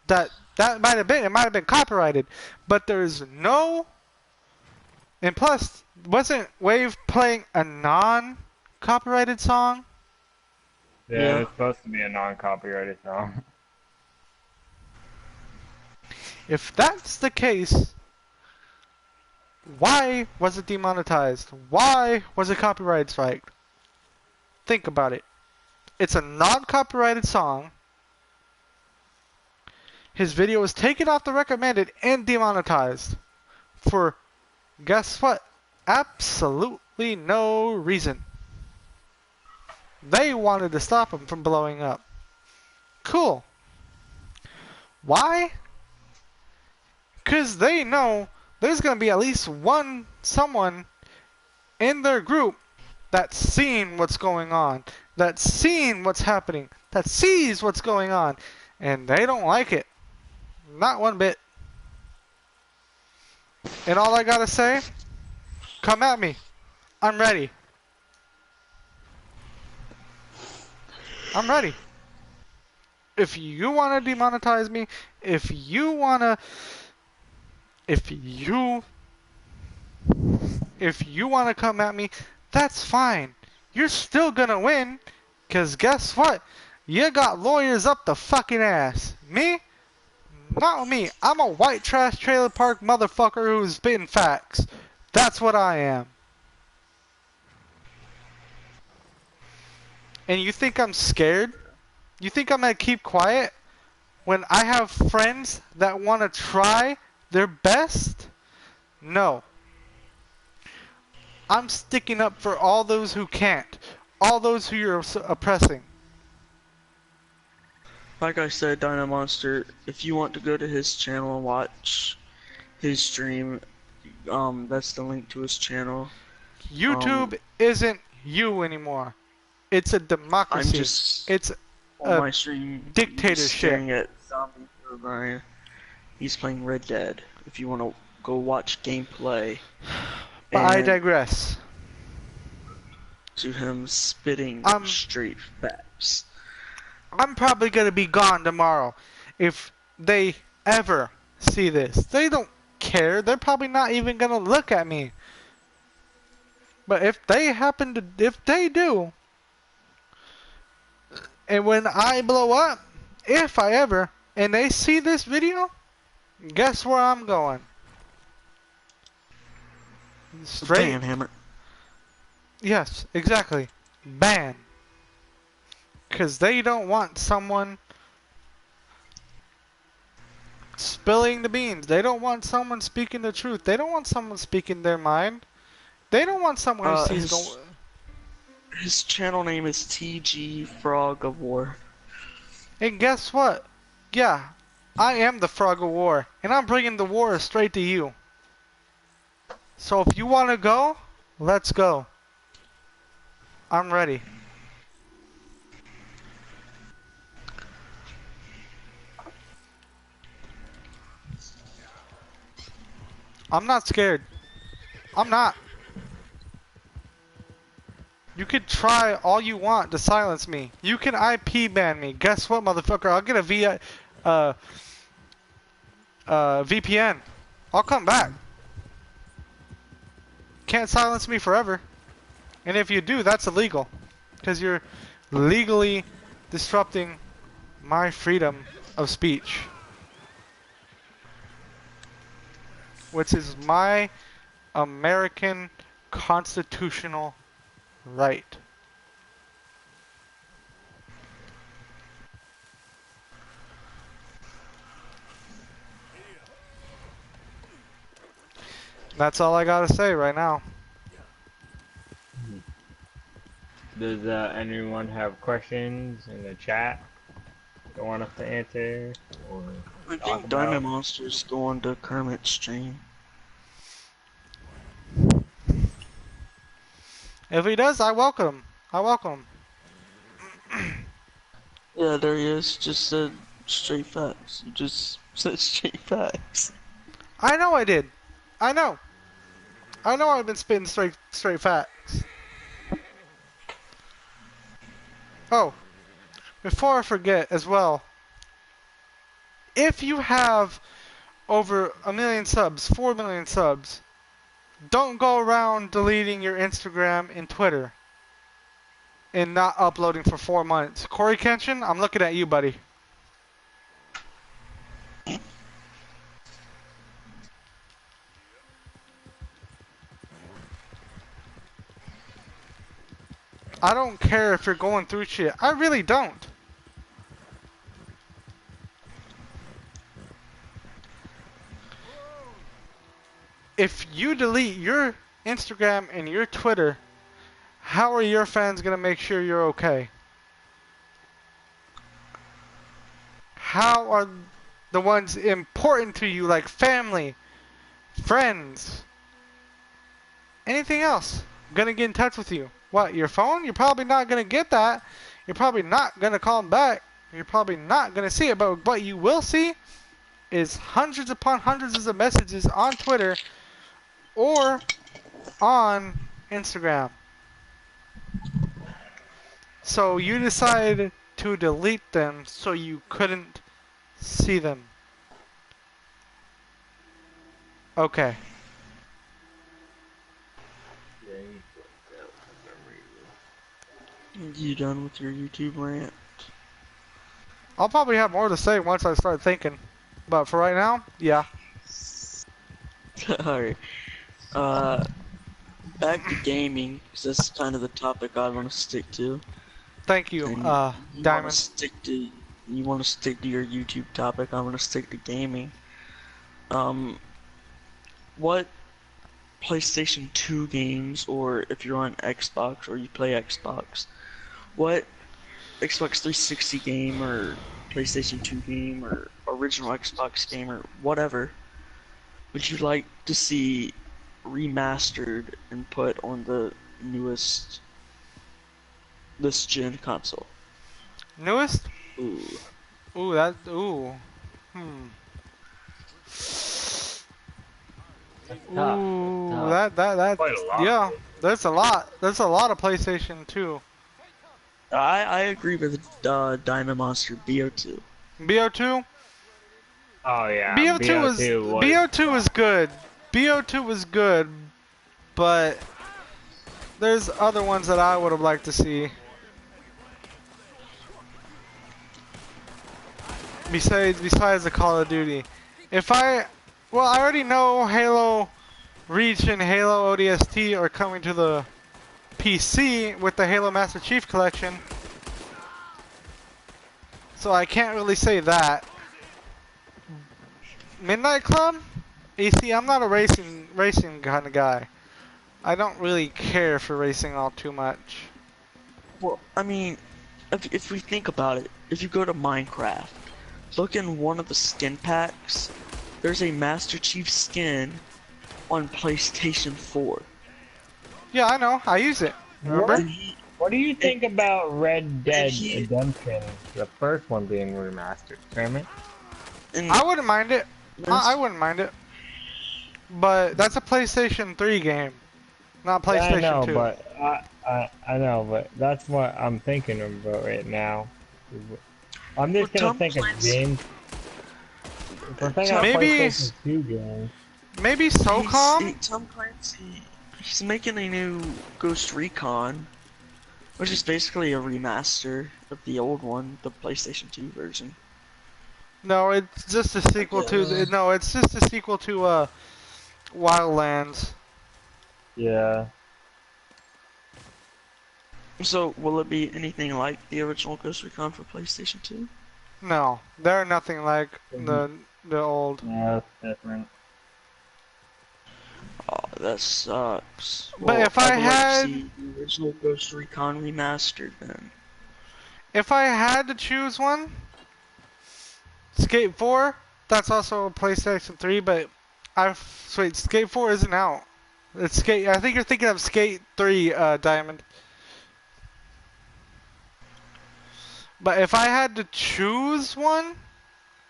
That might have been. It might have been copyrighted. But there's no... And plus, wasn't Wave playing a non-copyrighted song? Yeah, it's supposed to be a non-copyrighted song. If that's the case, why was it demonetized? Why was it copyright striked? Think about it. It's a non-copyrighted song. His video was taken off the recommended and demonetized for, guess what? Absolutely no reason. They wanted to stop him from blowing up. Cool. Why? Because they know there's going to be at least someone in their group that's seen what's going on, that's seen what's happening, that sees what's going on, and they don't like it. Not one bit. And all I gotta say, come at me. I'm ready. I'm ready. If you want to demonetize me, if you want to, if you, if you want to come at me, that's fine. You're still gonna win, cause guess what? You got lawyers up the fucking ass. Me? Not me. I'm a white trash trailer park motherfucker who's spitting facts. That's what I am. And you think I'm scared? You think I'm gonna keep quiet when I have friends that want to try their best? No. I'm sticking up for all those who can't. All those who you're oppressing. Like I said, Dino Monster, if you want to go to his channel and watch his stream, that's the link to his channel. YouTube isn't you anymore. It's a democracy. I'm just it's on my stream dictatorship. Staring at Zombie Ryan. He's playing Red Dead. If you want to go watch gameplay. But I digress. To him spitting straight facts. I'm probably gonna be gone tomorrow. If they ever see this, they don't care. They're probably not even gonna look at me. But if they happen to, if they do, and when I blow up, if I ever, and they see this video, guess where I'm going? Straight. Banhammer. Yes, exactly. Ban. Because they don't want someone spilling the beans. They don't want someone speaking the truth. They don't want someone speaking their mind. They don't want someone who sees going. His channel name is TG Frog of War. And guess what? Yeah, I am the Frog of War, and I'm bringing the war straight to you. So if you want to go, let's go. I'm ready. I'm not scared. I'm not. You could try all you want to silence me. You can IP ban me. Guess what, motherfucker? I'll get a VPN. I'll come back. Can't silence me forever. And if you do, that's illegal. Because you're legally disrupting my freedom of speech. Which is my American constitutional right. That's all I gotta say right now. Does anyone have questions in the chat they want us to answer? Or I think Diamond Monster's going to Kermit's stream. If he does, I welcome. I welcome. Yeah, there he is. Just said straight facts. You just said straight facts. I know I did. I know. I know I've been spitting straight facts. Oh, before I forget as well, if you have over 1 million subs, 4 million subs, don't go around deleting your Instagram and Twitter and not uploading for 4 months. Corey Kenshin, I'm looking at you, buddy. I don't care if you're going through shit. I really don't. If you delete your Instagram and your Twitter, how are your fans going to make sure you're okay? How are the ones important to you, like family, friends, anything else, going to get in touch with you? What, your phone? You're probably not going to get that. You're probably not going to call them back. You're probably not going to see it. But what you will see is hundreds upon hundreds of messages on Twitter or on Instagram. So you decide to delete them so you couldn't see them. Okay. You done with your YouTube rant? I'll probably have more to say once I start thinking. But for right now, yeah. Alright. Uh, back to gaming, because that's kind of the topic I want to stick to. Thank you, And you want to Diamond. stick to your YouTube topic. I want to stick to gaming. What PlayStation 2 games, or if you're on Xbox or you play Xbox, what Xbox 360 game or PlayStation 2 game or original Xbox game or whatever would you like to see remastered and put on the newest this gen console? Newest? Ooh. Ooh. Hmm. Tough. Ooh, Tough. that, Quite a lot. yeah. There's a lot. There's a lot of PlayStation 2. I agree with Diamond Monster BO2. BO2? Oh yeah, BO2 was BO2 was good. BO2 was good, but there's other ones that I would have liked to see. Besides the Call of Duty. I already know Halo Reach and Halo ODST are coming to the PC with the Halo Master Chief Collection. So I can't really say that. Midnight Club? You see, I'm not a racing kind of guy. I don't really care for racing all too much. Well, I mean, if we think about it, if you go to Minecraft, look in one of the skin packs, there's a Master Chief skin on PlayStation 4. Yeah, I know. I use it. Remember? What do you think about Red Dead Redemption, the first one being remastered, Kermit? I wouldn't mind it. I wouldn't mind it. But that's a PlayStation 3 game, not PlayStation 2. Yeah, I know, but I know, but that's what I'm thinking about right now. I'm just gonna think of games. If we're thinking of PlayStation 2 games. Maybe SOCOM? Tom Clancy, he's making a new Ghost Recon, which is basically a remaster of the old one, the PlayStation 2 version. No, it's just a sequel to. No, it's just a sequel to Wildlands. Yeah. So, will it be anything like the original Ghost Recon for PlayStation 2? No, they're nothing like the old. Yeah, that's different. Oh, that sucks. But well, if I would had like to see the original Ghost Recon remastered, then if I had to choose one, Skate 4. That's also a PlayStation 3, but wait, Skate 4 isn't out. It's Skate. I think you're thinking of Skate 3, Diamond. But if I had to choose one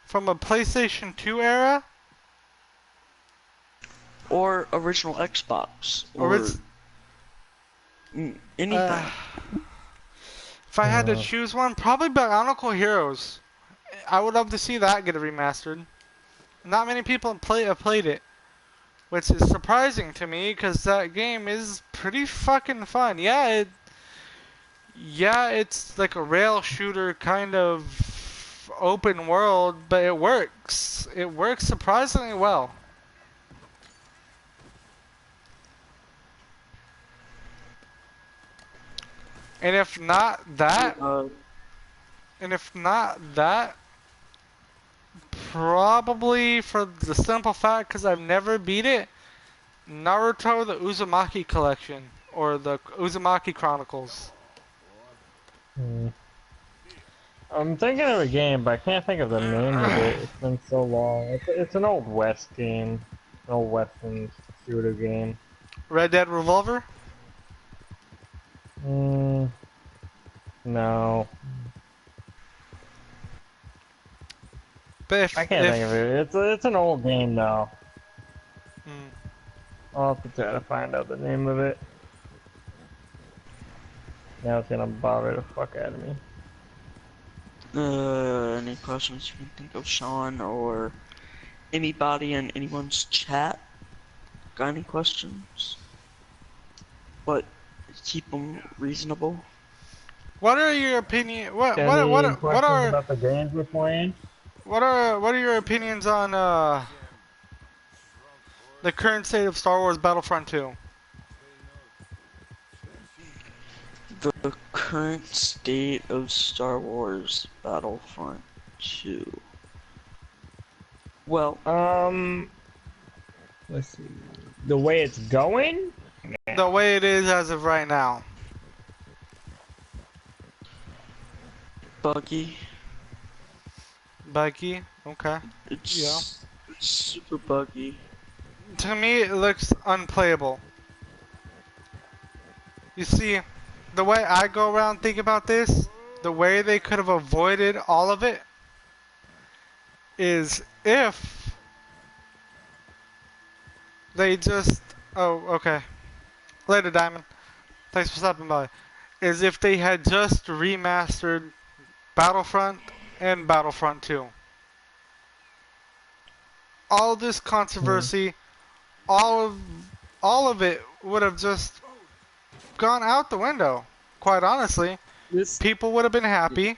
from a PlayStation 2 era, or original Xbox, or anything. If I had to choose one, probably Bionicle Heroes. I would love to see that get remastered. Not many people have played it, which is surprising to me because that game is pretty fucking fun. Yeah, it's like a rail shooter kind of open world, but it works. It works surprisingly well. And if not that, probably for the simple fact, because I've never beat it, Naruto the Uzumaki Collection, or the Uzumaki Chronicles. I'm thinking of a game, but I can't think of the name of it. It's been so long. It's an old West game. An old Western shooter game. Red Dead Revolver? No. But I can't think of it. It's an old game though. Hmm. I'll have to try to find out the name of it. Now it's gonna bother the fuck out of me. Any questions you can think of, Sean, or anybody in anyone's chat? Got any questions? But keep them reasonable. What are your opinion? Any What questions are about the games we're playing? what are your opinions on the current state of Star Wars Battlefront 2? The current state of Star Wars Battlefront 2. Well, Let's see. The way it's going? The way it is as of right now. buggy. Buggy. Okay. It's super buggy. To me, it looks unplayable. You see, the way I go around thinking about this, the way they could have avoided all of it is if they just... Oh, okay. Later, Diamond. Thanks for stopping by. Is if they had just remastered Battlefront and Battlefront 2. All this controversy, all of it would have just gone out the window. Quite honestly, people would have been happy.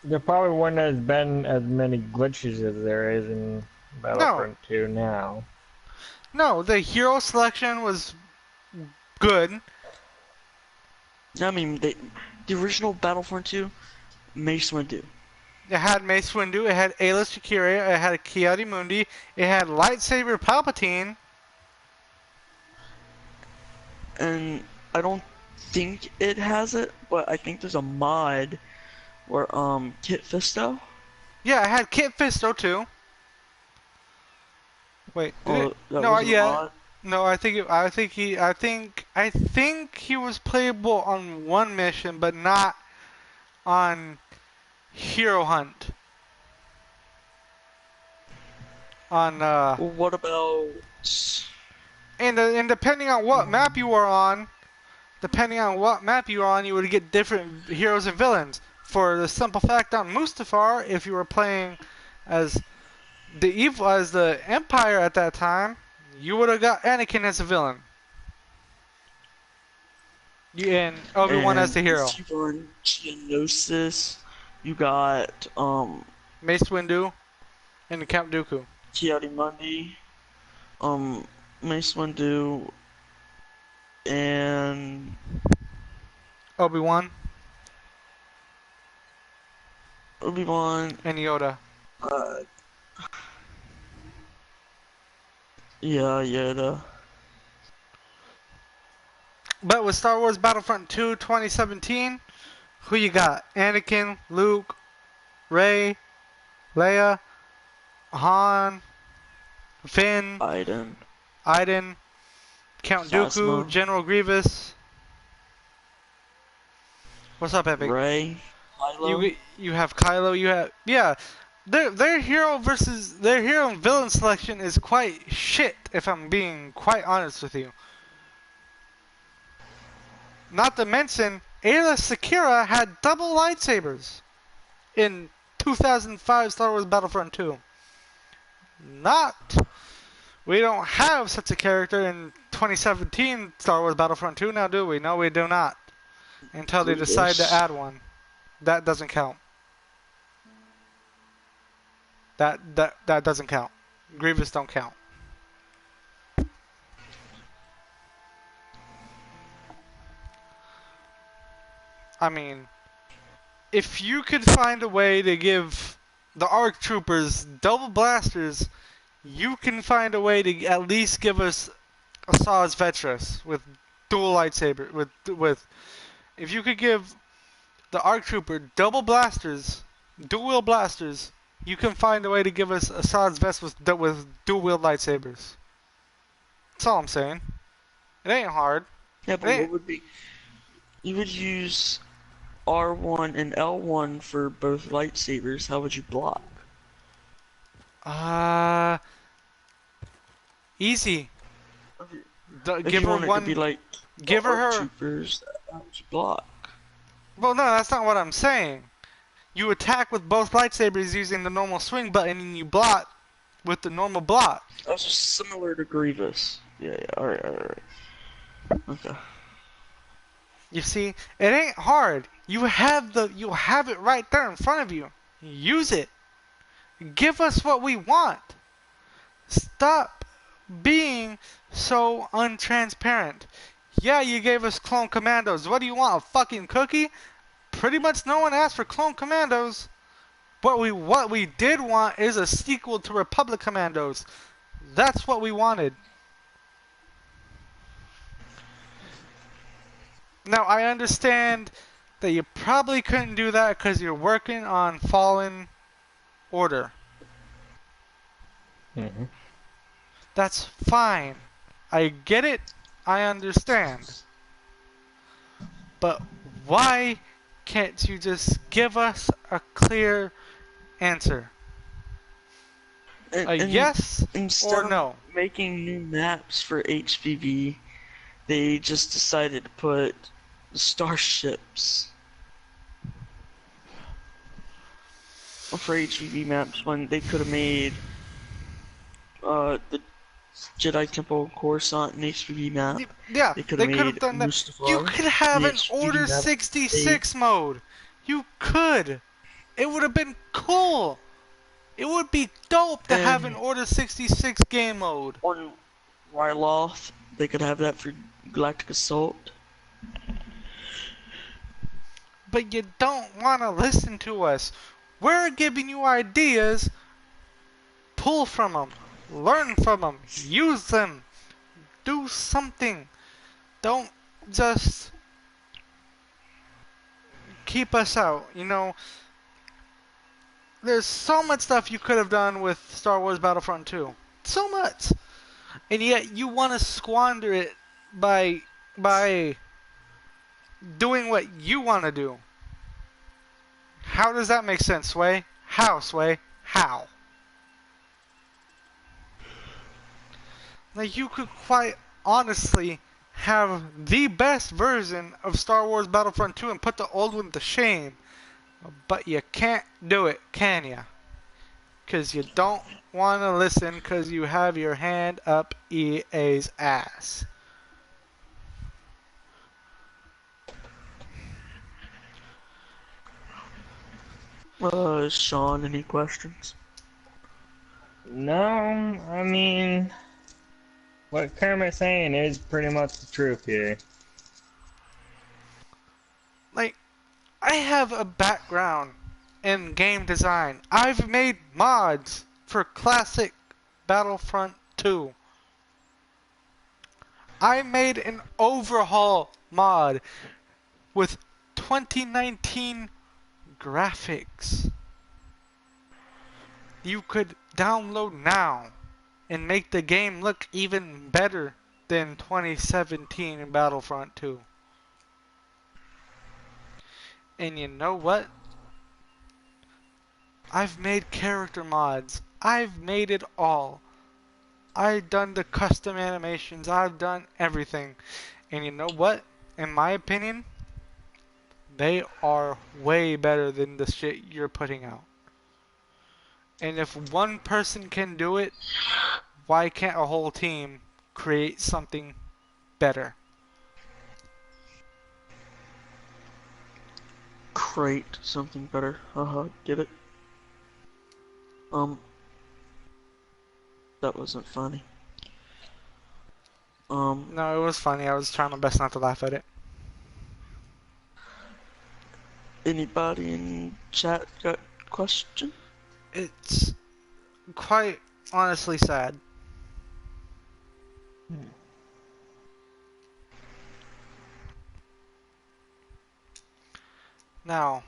There probably wouldn't have been as many glitches as there is in Battlefront 2 now. No, the hero selection was good. I mean, the original Battlefront 2, Mace Windu. It had Mace Windu, it had Ayla Secura, it had Ki-Adi-Mundi, it had Lightsaber Palpatine. And I don't think it has it, but I think there's a mod where Kit Fisto. Yeah, it had Kit Fisto too. Wait, no, yeah, no. I think he was playable on one mission, but not on Hero Hunt. On What about? And depending on what map you were on, you would get different heroes and villains. For the simple fact, on Mustafar, if you were playing as the Empire at that time, you would have got Anakin as a villain. And Obi-Wan as the hero. If you were in Geonosis, you got Mace Windu and Count Dooku. Ki-Adi-Mundi, Mace Windu, and Obi-Wan and Yoda. Yeah, Yoda. But with Star Wars Battlefront 2 2017, who you got? Anakin, Luke, Rey, Leia, Han, Finn, Iden, Count Phasma, Dooku, General Grievous. What's up, Epic? Rey, Kylo. You have Kylo. You have Their hero and villain selection is quite shit. If I'm being quite honest with you. Not to mention, Ayla Secura had double lightsabers in 2005 Star Wars Battlefront 2. We don't have such a character in 2017 Star Wars Battlefront 2 now, do we? No, we do not. Until they decide to add one. That doesn't count. That doesn't count. Grievous don't count. I mean, if you could find a way to give the ARC Troopers double blasters, you can find a way to at least give us a Saw's Ventress with dual lightsaber. If you could give the ARC Trooper double blasters, dual wield blasters, you can find a way to give us a Saw's Vest with dual wield lightsabers. That's all I'm saying. It ain't hard. Yeah, but what would be? You would use R1 and L1 for both lightsabers. How would you block? Easy. Give her one. To be like give her troopers. How would you block? Well, no, that's not what I'm saying. You attack with both lightsabers using the normal swing button, and you block with the normal block. Also similar to Grievous. Yeah, alright. Okay. You see, it ain't hard. You have it right there in front of you. Use it. Give us what we want. Stop being so untransparent. Yeah, you gave us Clone Commandos. What do you want, a fucking cookie? Pretty much no one asked for Clone Commandos. What we did want is a sequel to Republic Commandos. That's what we wanted. Now, I understand that you probably couldn't do that because you're working on Fallen Order. Mm-hmm. That's fine. I get it. I understand. But why can't you just give us a clear answer? A yes instead or no? of making new maps for HPV, they just decided to put starships for HPV maps when they could have made the Jedi Temple of Coruscant and HPV map. Yeah, They could they have could have made done that. Mustafar. You could have the an HPV Order map 66 mode. You could. It would have been cool. It would be dope to have an And Order 66 game mode. on Ryloth, they could have that for Galactic Assault. But you don't want to listen to us. We're giving you ideas. Pull from them. Learn from them. Use them. Do something. Don't just keep us out. You know, there's so much stuff you could have done with Star Wars Battlefront 2. So much. And yet you want to squander it by doing what you want to do. How does that make sense, Sway? How, Sway? How? Like, you could quite honestly have the best version of Star Wars Battlefront 2 and put the old one to shame. But you can't do it, can ya? Because you don't want to listen because you have your hand up EA's ass. Sean, any questions? No, I mean, what Kermit's saying is pretty much the truth here. Like, I have a background in game design. I've made mods for classic Battlefront 2. I made an overhaul mod with 2019 graphics. You could download now and make the game look even better than 2017 in Battlefront 2. And you know what? I've made character mods. I've made it all. I've done the custom animations. I've done everything. And you know what? In my opinion, they are way better than the shit you're putting out. And if one person can do it, why can't a whole team create something better? Create something better. Get it? That wasn't funny. No, it was funny. I was trying my best not to laugh at it. Anybody in chat got a question? It's quite honestly sad. Now,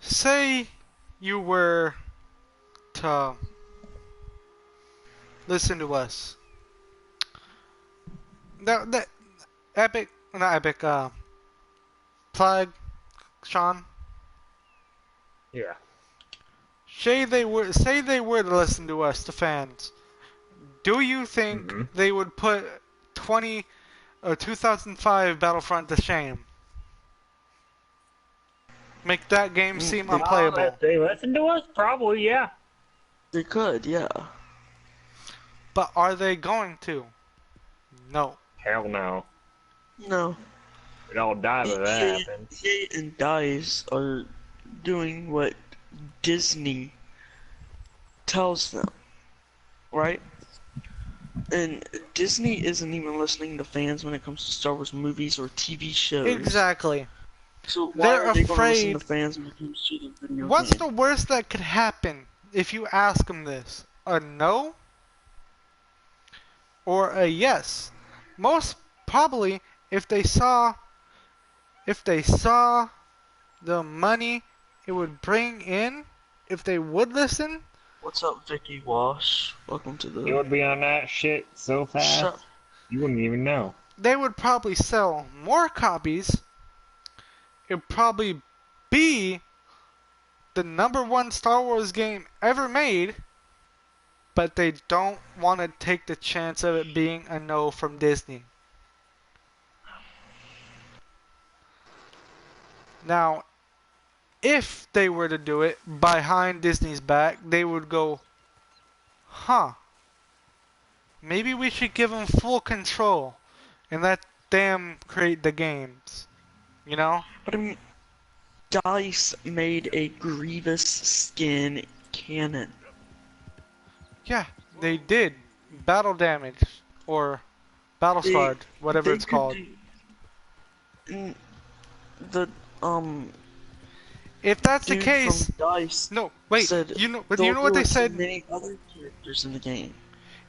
say you were to listen to us. That epic, not epic, plag, Sean. Yeah. Say they were to listen to us, the fans. Do you think they would put 2005 Battlefront to shame? Make that game seem They, unplayable. If they listen to us, probably, yeah. they could, yeah. But are they going to? No. Hell no. No. We'd all die if that happened. EA and DICE are doing what Disney tells them, right? And Disney isn't even listening to fans when it comes to Star Wars movies or TV shows. Exactly. So why They're are they going to listen to afraid. fans when it comes to the video What's game? the worst that could happen if you ask them this? A no? Or a yes? Most probably, if they saw the money it would bring in, if they would listen, What's up, Vicky Wash? Welcome to You the would be on that shit so fast, shut. you wouldn't even know. they would probably sell more copies. It'd probably be the #1 Star Wars game ever made, but they don't want to take the chance of it being a no from Disney. Now, if they were to do it behind Disney's back, they would go, huh, maybe we should give them full control and let them create the games. You know? But I mean, DICE made a Grievous skin cannon. Yeah, they did. Battle damage. Or battle They- scarred, whatever they it's could called. And the If that's the dude case, from DICE no, wait. said You know they'll what do they it to said? many other characters in the game.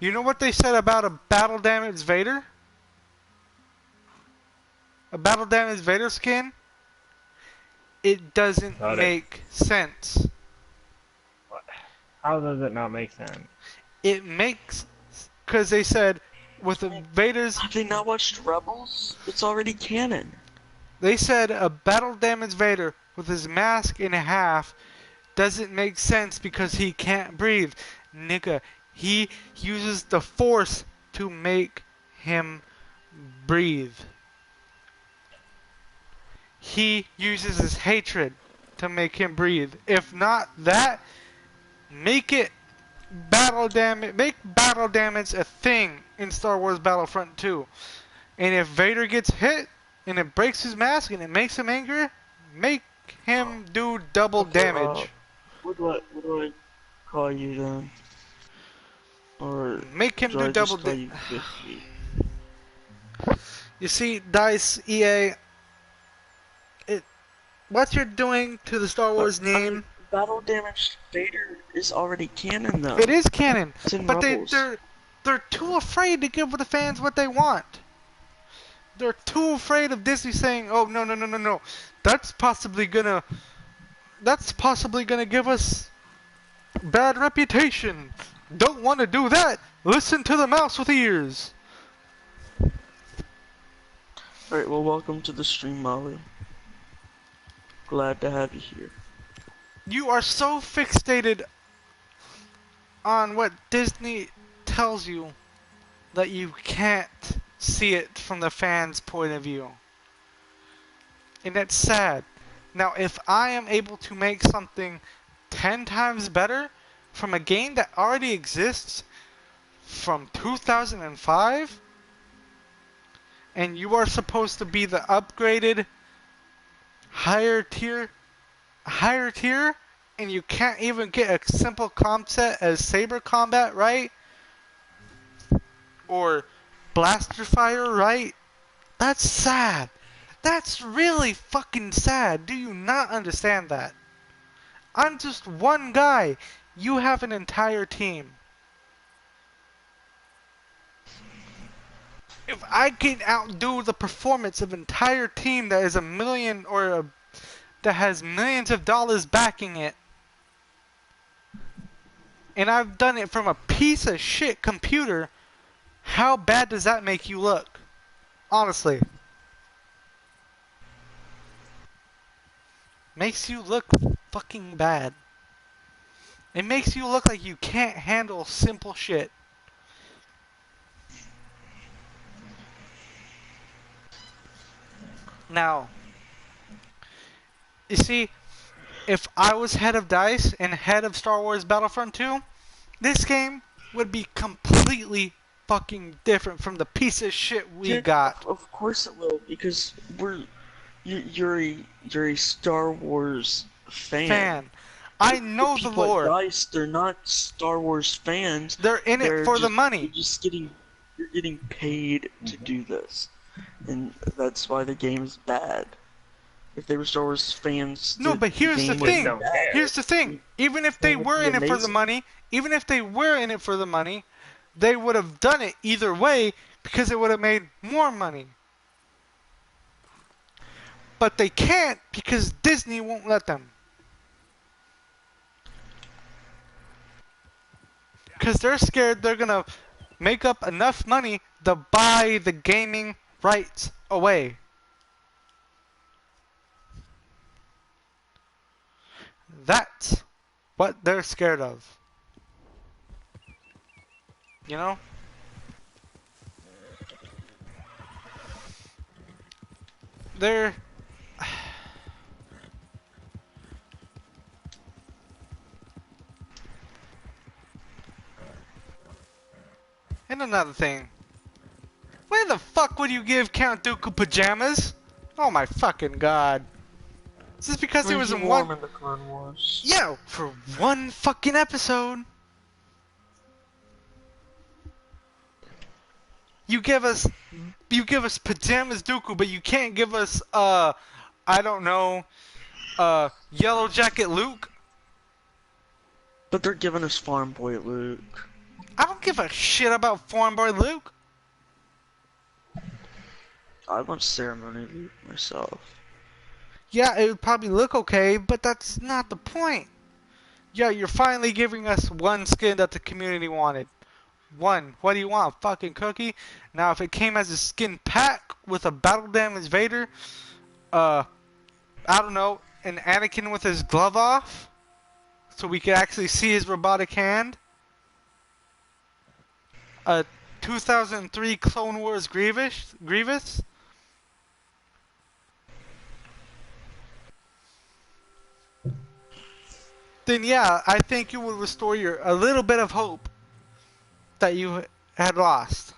You know what they said about a battle damage Vader? A battle damage Vader skin? It doesn't Got it. make sense. How does it not make sense? It makes, because they said with the Vader's, Have they not watched Rebels? It's already canon. they said a battle damage Vader with his mask in half doesn't make sense because he can't breathe. Nigga, he uses the Force to make him breathe. He uses his hatred to make him breathe. If not that, make it battle damage. Make battle damage a thing in Star Wars Battlefront 2. And if Vader gets hit and it breaks his mask and it makes him angry, make him do double Okay, damage. What do I call you then? Or Make him do do I double just call damage. you Vicky? You see, DICE, EA, what you're doing to the Star Wars I mean, name, battle damage Vader is already canon though. it is canon, It's in but Rebels. they're too afraid to give the fans what they want. They're too afraid of Disney saying, "Oh no, that's possibly gonna give us bad reputation. Don't want to do that. Listen to the mouse with ears." Alright, well welcome to the stream, Molly. Glad to have you here. You are so fixated on what Disney tells you that you can't see it from the fans' point of view. And that's sad. Now, if I am able to make something 10 times better from a game that already exists from 2005, and you are supposed to be the upgraded higher tier, and you can't even get a simple concept as saber combat right, or blaster fire right, that's sad. That's really fucking sad. Do you not understand that? I'm just one guy. You have an entire team. If I can outdo the performance of an entire team that is that has millions of dollars backing it, and I've done it from a piece of shit computer, how bad does that make you look? Honestly. Makes you look fucking bad. It makes you look like you can't handle simple shit. Now, you see, if I was head of DICE and head of Star Wars Battlefront 2, this game would be completely fucking different from the piece of shit we Yeah, got. of course it will, because you're a Star Wars fan. Fan. I The know the people at lore. DICE, they're not Star Wars fans. They're in it They're for the just money. you're getting paid to do this, and that's why the game's bad. If they were Star Wars fans, No, but here's the game wouldn't thing. be bad. Here's the thing. Even if they It would were be in it for the amazing. money, they would have done it either way because it would have made more money. But they can't because Disney won't let them. Because they're scared they're going to make up enough money to buy the gaming rights away. That's what they're scared of. You know? They're... And another thing. Why the fuck would you give Count Dooku pajamas? Oh my fucking god. Is this because it was in warm one... in the Clone Wars. Yeah, for one fucking episode. You give us pajamas Dooku, but you can't give us I don't know, Yellow Jacket Luke. But they're giving us Farm Boy Luke. I don't give a shit about Farm Boy Luke. I want Ceremony Luke myself. Yeah, it would probably look okay, but that's not the point. Yeah, you're finally giving us one skin that the community wanted. One. What do you want? A fucking cookie? Now, if it came as a skin pack with a battle damage Vader, I don't know, an Anakin with his glove off, so we could actually see his robotic hand. A 2003 Clone Wars Grievous. Then yeah, I think you would restore a little bit of hope that you had lost.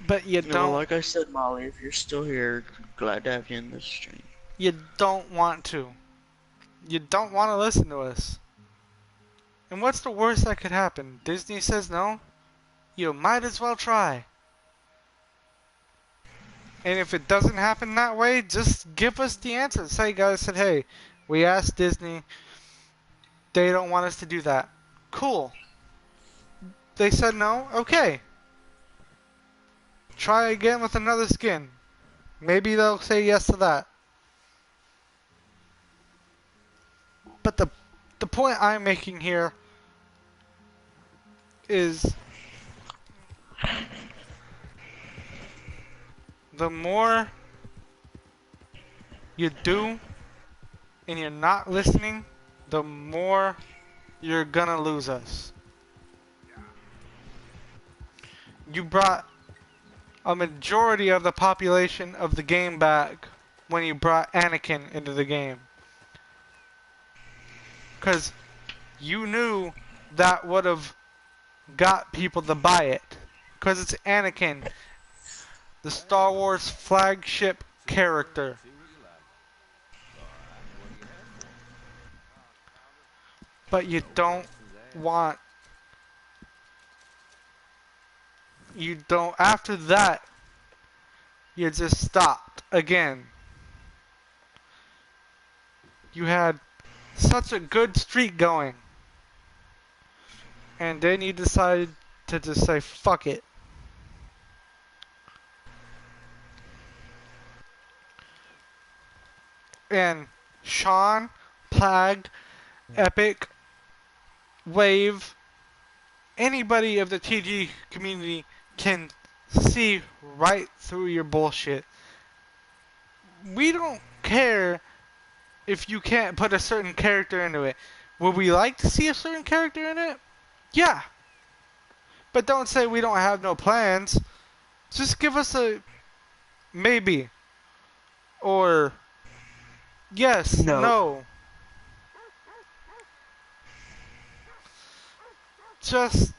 But you don't. Well, like I said, Molly, if you're still here, glad to have you in this stream. You don't want to. You don't want to listen to us. And what's the worst that could happen? Disney says no? You might as well try. And if it doesn't happen that way, just give us the answer. Say, guys, said, hey, we asked Disney. They don't want us to do that. Cool. They said no? Okay. Try again with another skin. Maybe they'll say yes to that. But the point I'm making here is the more you do and you're not listening, the more you're gonna lose us. You brought a majority of the population of the game back when you brought Anakin into the game. Because you knew that would have got people to buy it. Because it's Anakin, the Star Wars flagship character. But you don't want... You don't... After that, you just stopped again. You had such a good streak going. And then you decided to just say, fuck it. And Sawn, Plag, Epic, Wave, anybody of the TG community can see right through your bullshit. We don't care if you can't put a certain character into it. Would we like to see a certain character in it? Yeah. But don't say we don't have no plans. Just give us a maybe. Or Yes, No. no. Just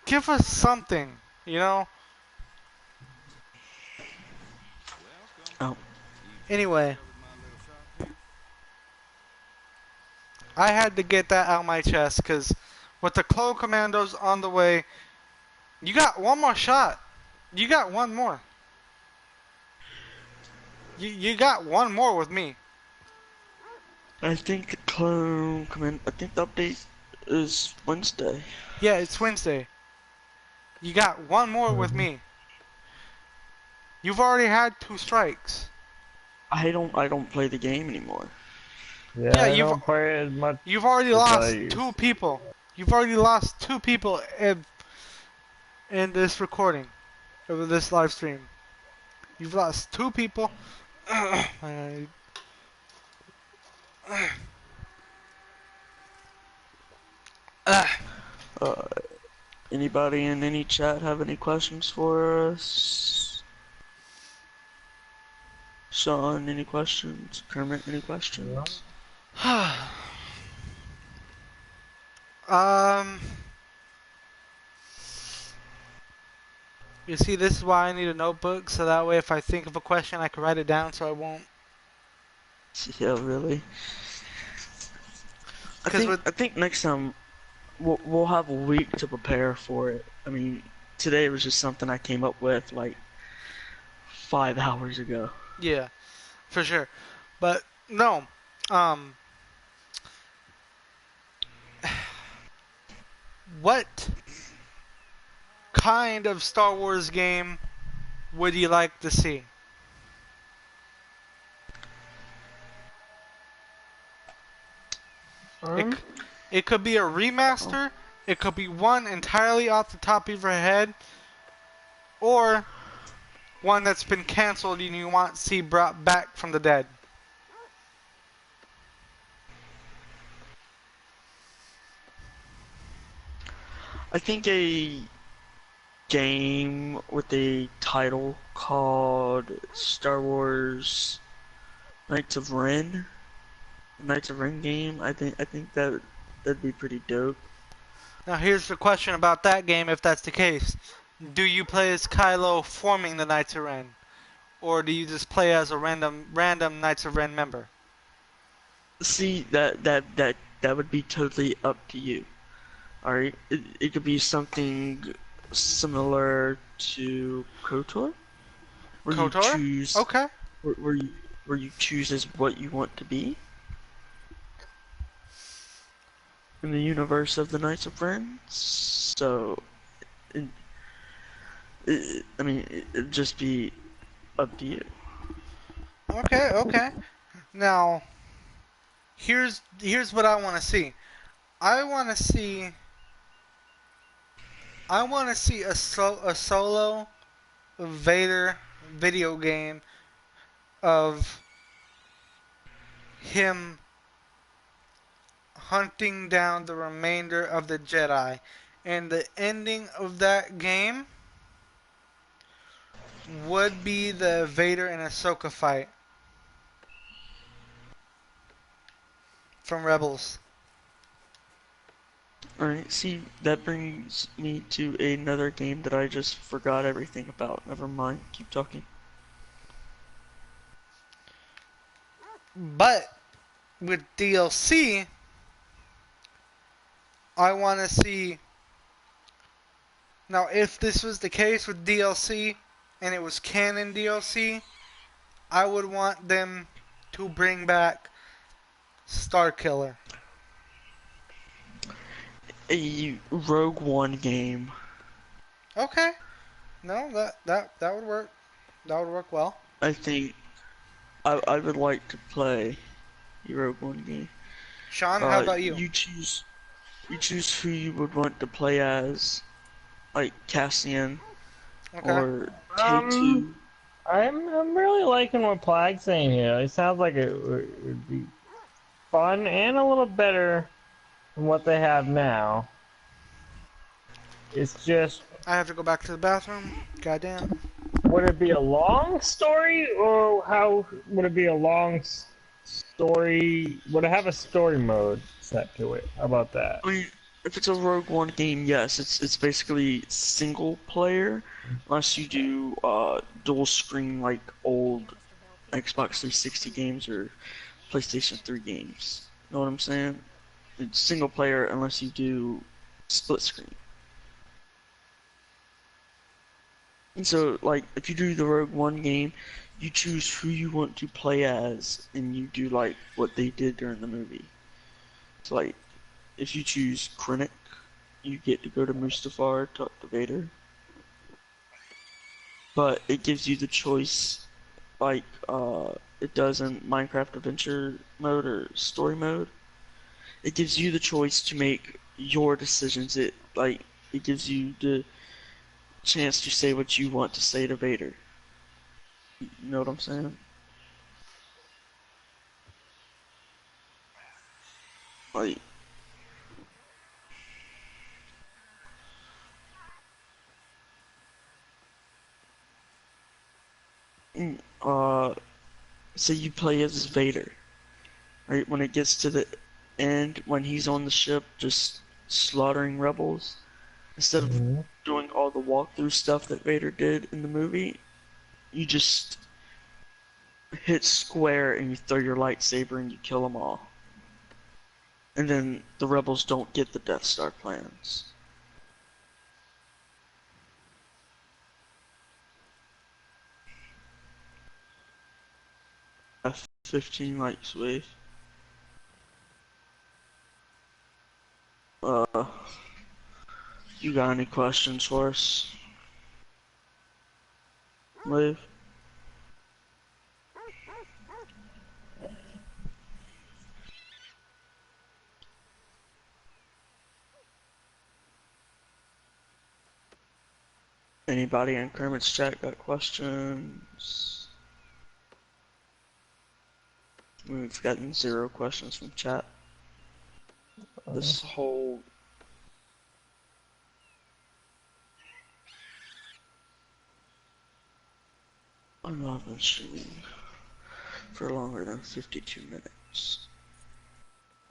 give us something, you know? Oh. Anyway, I had to get that out of my chest because with the Clone Commandos on the way, you got one more shot. You got one more. You got one more with me. I think the clone command. I think the update is Wednesday. Yeah, it's Wednesday. You got one more with Mhm. me. You've already had 2 strikes. I don't play the game anymore. Yeah, Yeah, I don't play it as much you've already as I lost used 2 to. people. You've already lost 2 people in this recording of this live stream. You've lost 2 people. I- Uh, Anybody in any chat have any questions for us? Sawn, any questions? Kermit, any Yeah. questions? um, you see, this is why I need a notebook, so that way if I think of a question, I can write it down so I won't. Yeah, really. Because with I think next time we'll have a week to prepare for it. I mean, today was just something I came up with like 5 hours ago. yeah, for sure. But no, um, what kind of Star Wars game would you like to see? It Um, it could be a Oh, remaster. It could be one entirely off the top of your head, or one that's been canceled and you want to see brought back from the dead. I think a game with a title called Star Wars Knights of Ren. Knights of Ren game. I think that'd be pretty dope. Now here's the question about that game if that's the case. Do you play as Kylo forming the Knights of Ren? Or do you just play as a random Knights of Ren member? See that would be totally up to you. All right, it could be something similar to KOTOR, where you KOTOR? choose Okay. where you where you choose as what you want to be in the universe of the Knights of Ren. So, it, I mean, it'd just be up to you. Okay, okay. Now, here's what I want to see. I want to see I want to see a solo Vader video game of him hunting down the remainder of the Jedi. And the ending of that game would be the Vader and Ahsoka fight from Rebels. Alright, see, that brings me to another game that I just forgot everything about. Never mind, keep talking. But with DLC, I want to see. Now, if this was the case with DLC and it was canon DLC, I would want them to bring back Star Killer. A Rogue One game. Okay. No, that would work. That would work well. I think I would like to play a Rogue One game. Sean, how about you? You choose who you would want to play as, like Cassian Okay. or um, K2. I'm really liking what Plag's saying here. It sounds like would be fun and a little better than what they have now. It's just, I have to go back to the bathroom. Goddamn. would it be a long story, or how would it be a long story. Would it have a story mode set to it? How about that? I mean, if it's a Rogue One game, yes, it's basically single player, unless you do dual screen like old Xbox 360 games or PlayStation 3 games. Know what I'm saying? It's single player unless you do split screen. And so, like, if you do the Rogue One game, you choose who you want to play as, and you do like what they did during the movie. So, like, if you choose Krennic, you get to go to Mustafar, talk to Vader. But it gives you the choice, like it does in Minecraft Adventure mode or Story mode. It gives you the choice to make your decisions. It gives you the chance to say what you want to say to Vader. You know what I'm saying? Like, mm, say you play as Vader, right? When it gets to the end, when he's on the ship, just slaughtering rebels, instead of Hmm. doing all the walkthrough stuff that Vader did in the movie, you just hit square and you throw your lightsaber and you kill them all. And then the rebels don't get the Death Star plans. F-15 likes wave. Uh, you got any questions for us? Wave? Anybody in Kermit's chat got questions? We've gotten 0 questions from chat. This whole... I've not been streaming for longer than 52 minutes.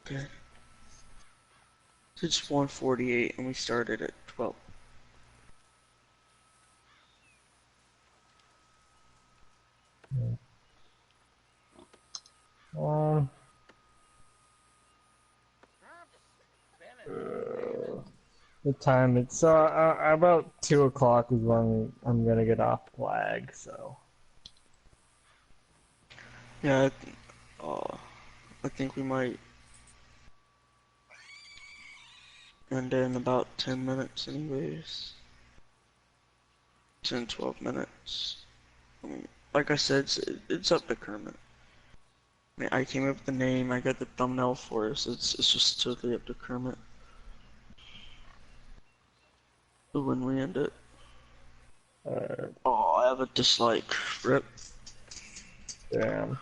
Okay. It's 1:48 and we started at 12. Um, the time it's about 2 o'clock is when I'm gonna get off plag. So Yeah, I think we might end in about 10 minutes anyways. 10, 12 minutes. I mean, like I said, it's up to Kermit. I mean, I came up with the name, I got the thumbnail for us, it's just totally up to Kermit. When we end it. uh, Oh, I have a dislike. Rip. damn,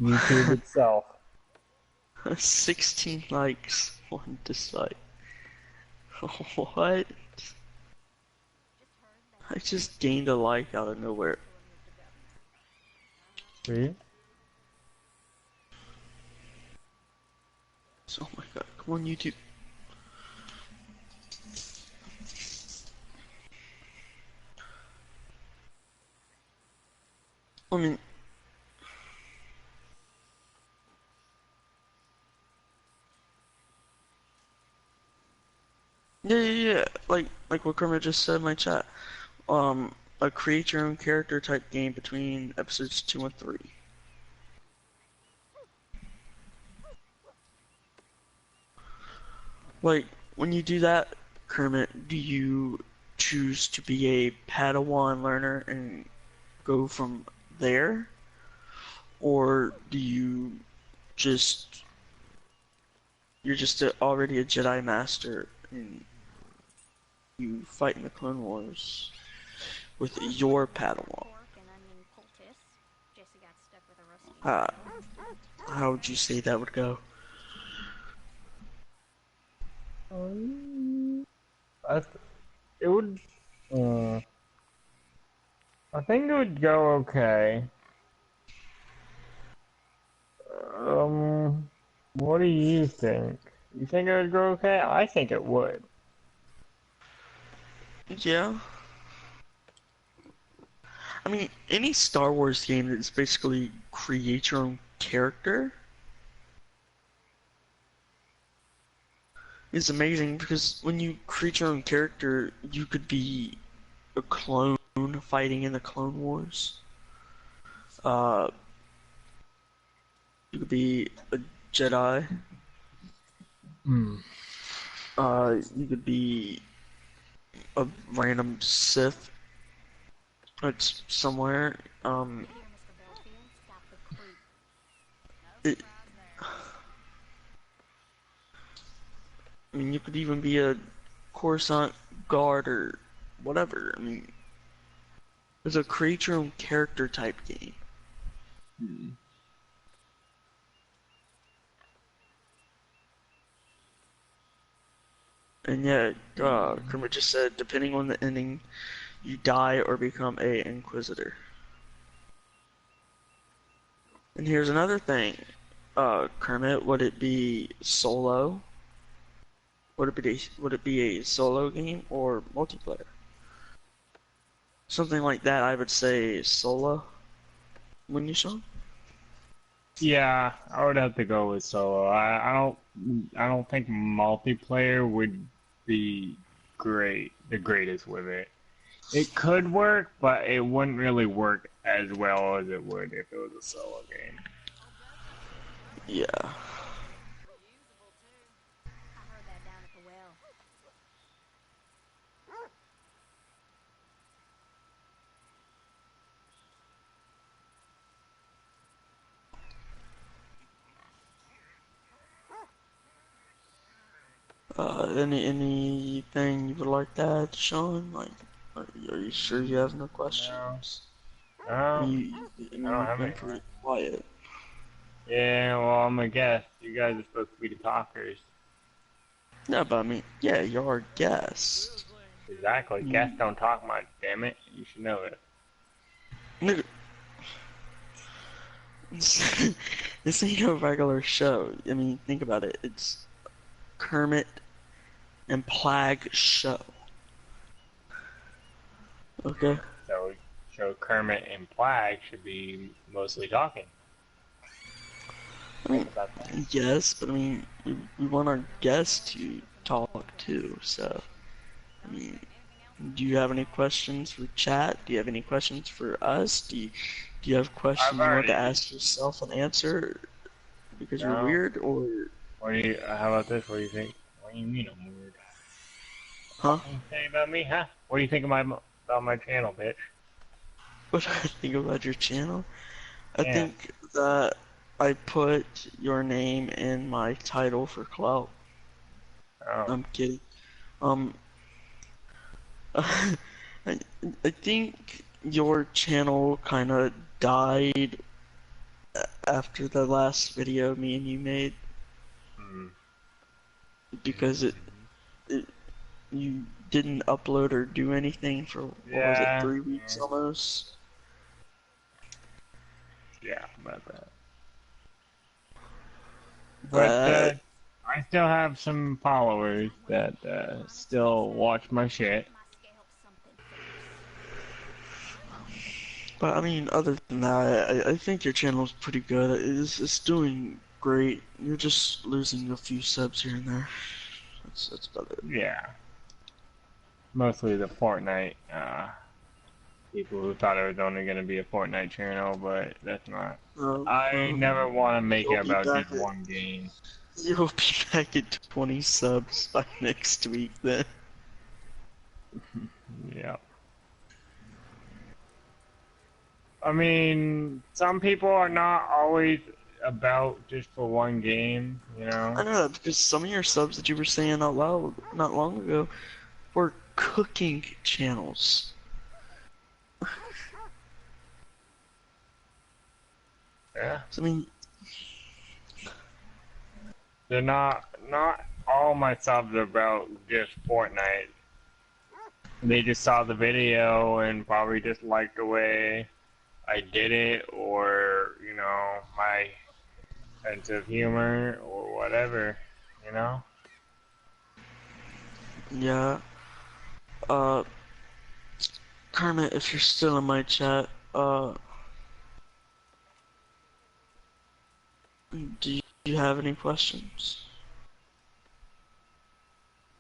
YouTube itself. 16 likes, 1 dislike. What? I just gained a like out of nowhere. See? Oh my god, come on YouTube. I mean, yeah. Like what Kermit just said in my chat. A create your own character type game between episodes 2 and 3. Like, when you do that, Kermit, do you choose to be a Padawan learner and go from there? Or do you just, you're just already a Jedi Master and you fight in the Clone Wars with your Padawan? Uh, how would you say that would go? I it would. Uh, I think it would go okay. what do you think? You think it would grow okay? I think it would. Yeah. I mean, any Star Wars game that's basically create your own character is amazing because when you create your own character, you could be a clone fighting in the Clone Wars. Uh, you could be a Jedi. Hmm. You could be a random Sith that's somewhere. It, I mean, you could even be a Coruscant guard or whatever. I mean, it's a create your own character type game. Hmm. And yet, Kermit just said, depending on the ending, you die or become a Inquisitor. And here's another thing, Kermit, would it be solo? Would it be a solo game or multiplayer? Something like that, I would say solo. Wouldn't you, Sean? Yeah, I would have to go with solo. I don't think multiplayer would be the greatest with it. It could work, but it wouldn't really work as well as it would if it was a solo game. Yeah. Anything you would like to add, Sean? Like, are you sure you have no No, questions? no, I I don't mean, you've have been any. pretty quiet. Yeah, well, I'm a guest. You guys are supposed to be the talkers. Yeah, but I mean, yeah, you're our guest. Exactly. You, Guests don't talk much, damn it. You should know it. nigga, this ain't a regular show. I mean, think about it. It's Kermit and Plag show. Okay? So Kermit and Plag should be mostly talking. I Think mean, about that. yes, but I mean, we want our guests to talk too, so, I mean, do you have any questions for chat? Do you have any questions for us? Do you have I've questions you want to already. ask yourself and answer because you're No. weird, or, What do you? How about this? What do you think? What do you mean I'm weird? huh? What do you say about me, huh? What do you think about my channel, bitch? What do I think about your channel? I Yeah. think that I put your name in my title for clout. Oh. I'm kidding. Um, I, I think your channel kind of died after the last video me and you made Hmm. because it you didn't upload or do anything for what was it, Yeah. 3 weeks almost? Yeah. About that. But But I still have some followers that still watch my shit. but I mean, other than that, I think your channel's pretty good. It's doing great. You're just losing a few subs here and there. That's about it. Yeah. Mostly the Fortnite people who thought it was only going to be a Fortnite channel, but that's not. I never want to make You'll it be about back just at one game. you'll be back at 20 subs by next week then. Yeah. I mean, some people are not always about just for one game, you I know? know that because some of your subs that you were saying out loud not long ago were cooking channels. Yeah. So, I mean, They're not all my subs are about just Fortnite. They just saw the video and probably just liked the way I did it, or, you know, my sense of humor or whatever, you know? Yeah. Uh, Kermit, if you're still in my chat, do you have any questions?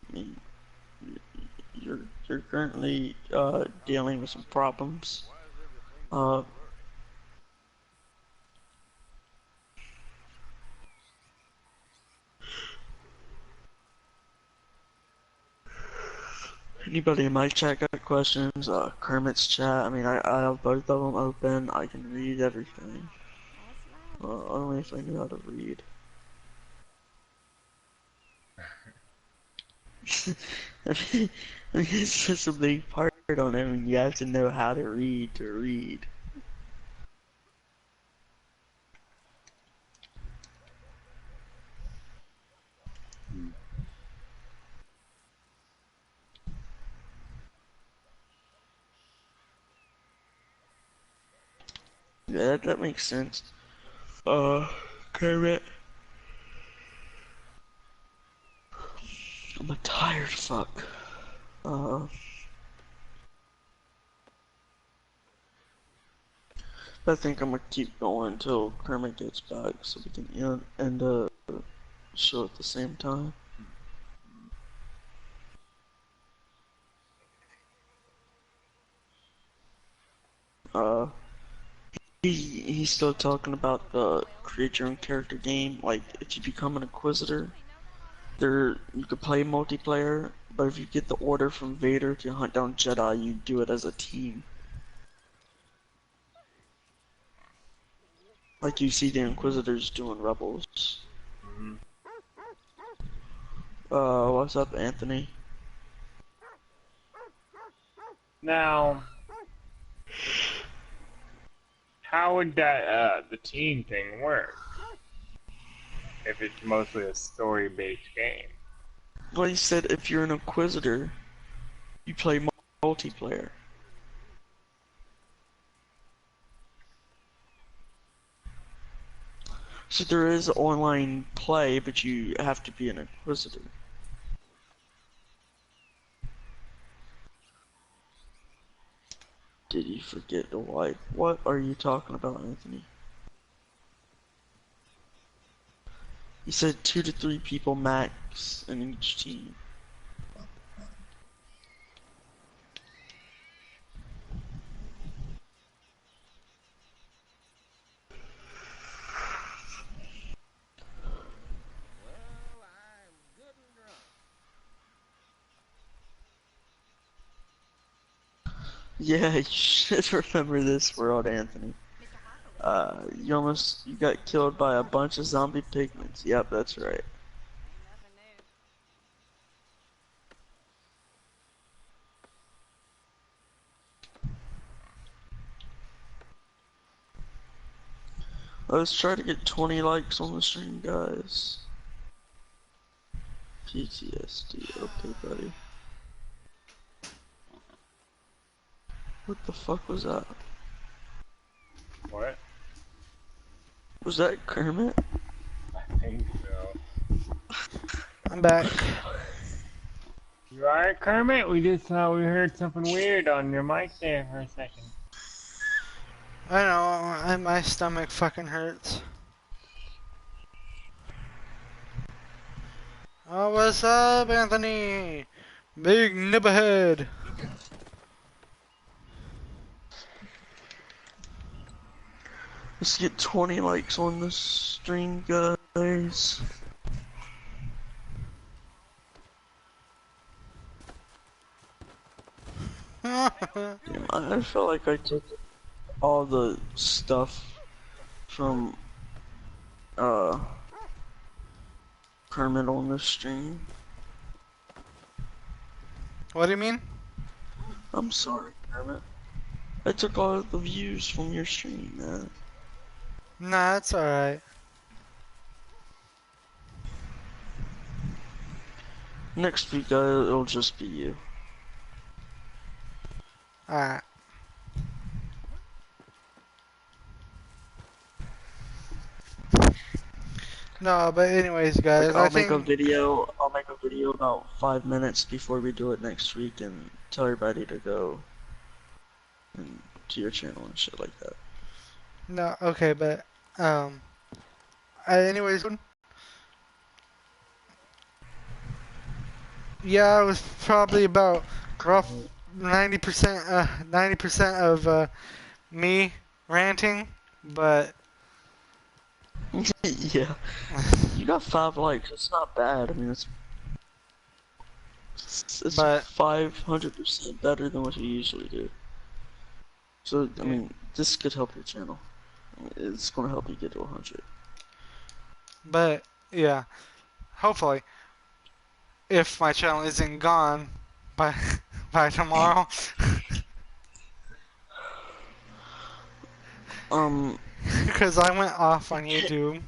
I mean, you're you're currently dealing with some problems. Uh, Anybody in my chat got questions? Kermit's chat. I mean, I have both of them open. I can read everything. Only if I knew how to read. I mean, it's just a big part on it. I mean, you have to know how to read to read. Yeah, that makes sense. Kermit. I'm a tired fuck. I think I'm gonna keep going until Kermit gets back so we can end the show at the same time. Uh, he's still talking about the create your own character game. Like, if you become an Inquisitor, you could play multiplayer, but if you get the order from Vader to hunt down Jedi, you do it as a team. Like you see the Inquisitors doing Rebels. Mm-hmm. What's up, Anthony? Now, how would that, the team thing work? If it's mostly a story-based game. Well, he said if you're an Inquisitor, you play multiplayer. So there is online play, but you have to be an Inquisitor. Did you forget the wipe? What are you talking about, Anthony? He said 2 to 3 people max in each team. Yeah, you should remember this world, Anthony. You got killed by a bunch of zombie pigments. Yep, that's right. Let's try to get 20 likes on the stream, guys. PTSD, okay, buddy. What the fuck was that? What? Was that Kermit? I think so. I'm back. You alright, Kermit? We just thought we heard something weird on your mic there for a second. I know, my stomach fucking hurts. Oh, what's up, Anthony? Big nibberhead. Let's get 20 likes on this stream, guys. Damn, I feel like I took all the stuff from Kermit on this stream. What do you mean? I'm sorry, Kermit. I took all the views from your stream, man. Nah, it's alright. Next week, it'll just be you. Alright. No, but anyways, Like guys, I I'll make a think video. I'll make a video about 5 minutes before we do it next week, and tell everybody to go and to your channel and shit like that. no. Okay, but um, anyways, yeah, it was probably about rough 90%, 90% of me ranting, but Yeah, you got 5 likes. It's not bad. I mean, it's but 500% better than what you usually do. So I yeah, mean, this could help your channel. It's gonna help you get to 100. but yeah, hopefully, if my channel isn't gone by by tomorrow, Um, because I went off on YouTube.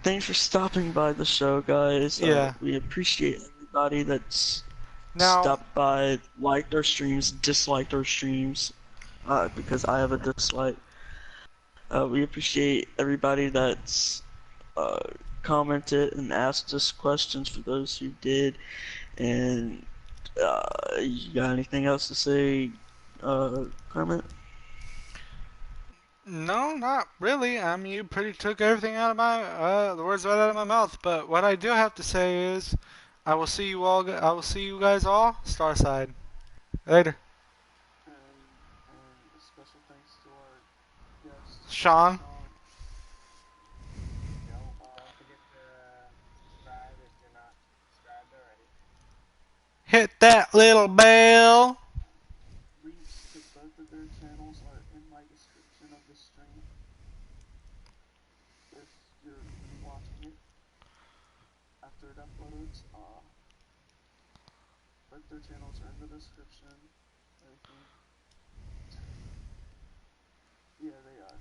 Thanks for stopping by the show, guys. Yeah. We appreciate everybody that's Now, stopped by, liked our streams, disliked our streams, because I have a dislike. We appreciate everybody that's uh, commented and asked us questions for those who did. And you got anything else to say, Kermit? no, not really. I mean, you pretty took everything out of my the words right out of my mouth. But what I do have to say is, I will see you all. I will see you guys all Starside later. And a special thanks to our guest, Sean, Sawn. Don't forget to subscribe if you're not subscribed already. hit that little bell. Links to both of their channels are in my description of the stream. If you're rewatching it after it uploads, both their channels are in the description. Everything. Yeah, they are.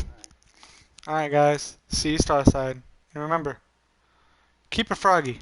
Alright. All right, guys. See you Starside. And remember, keep it froggy.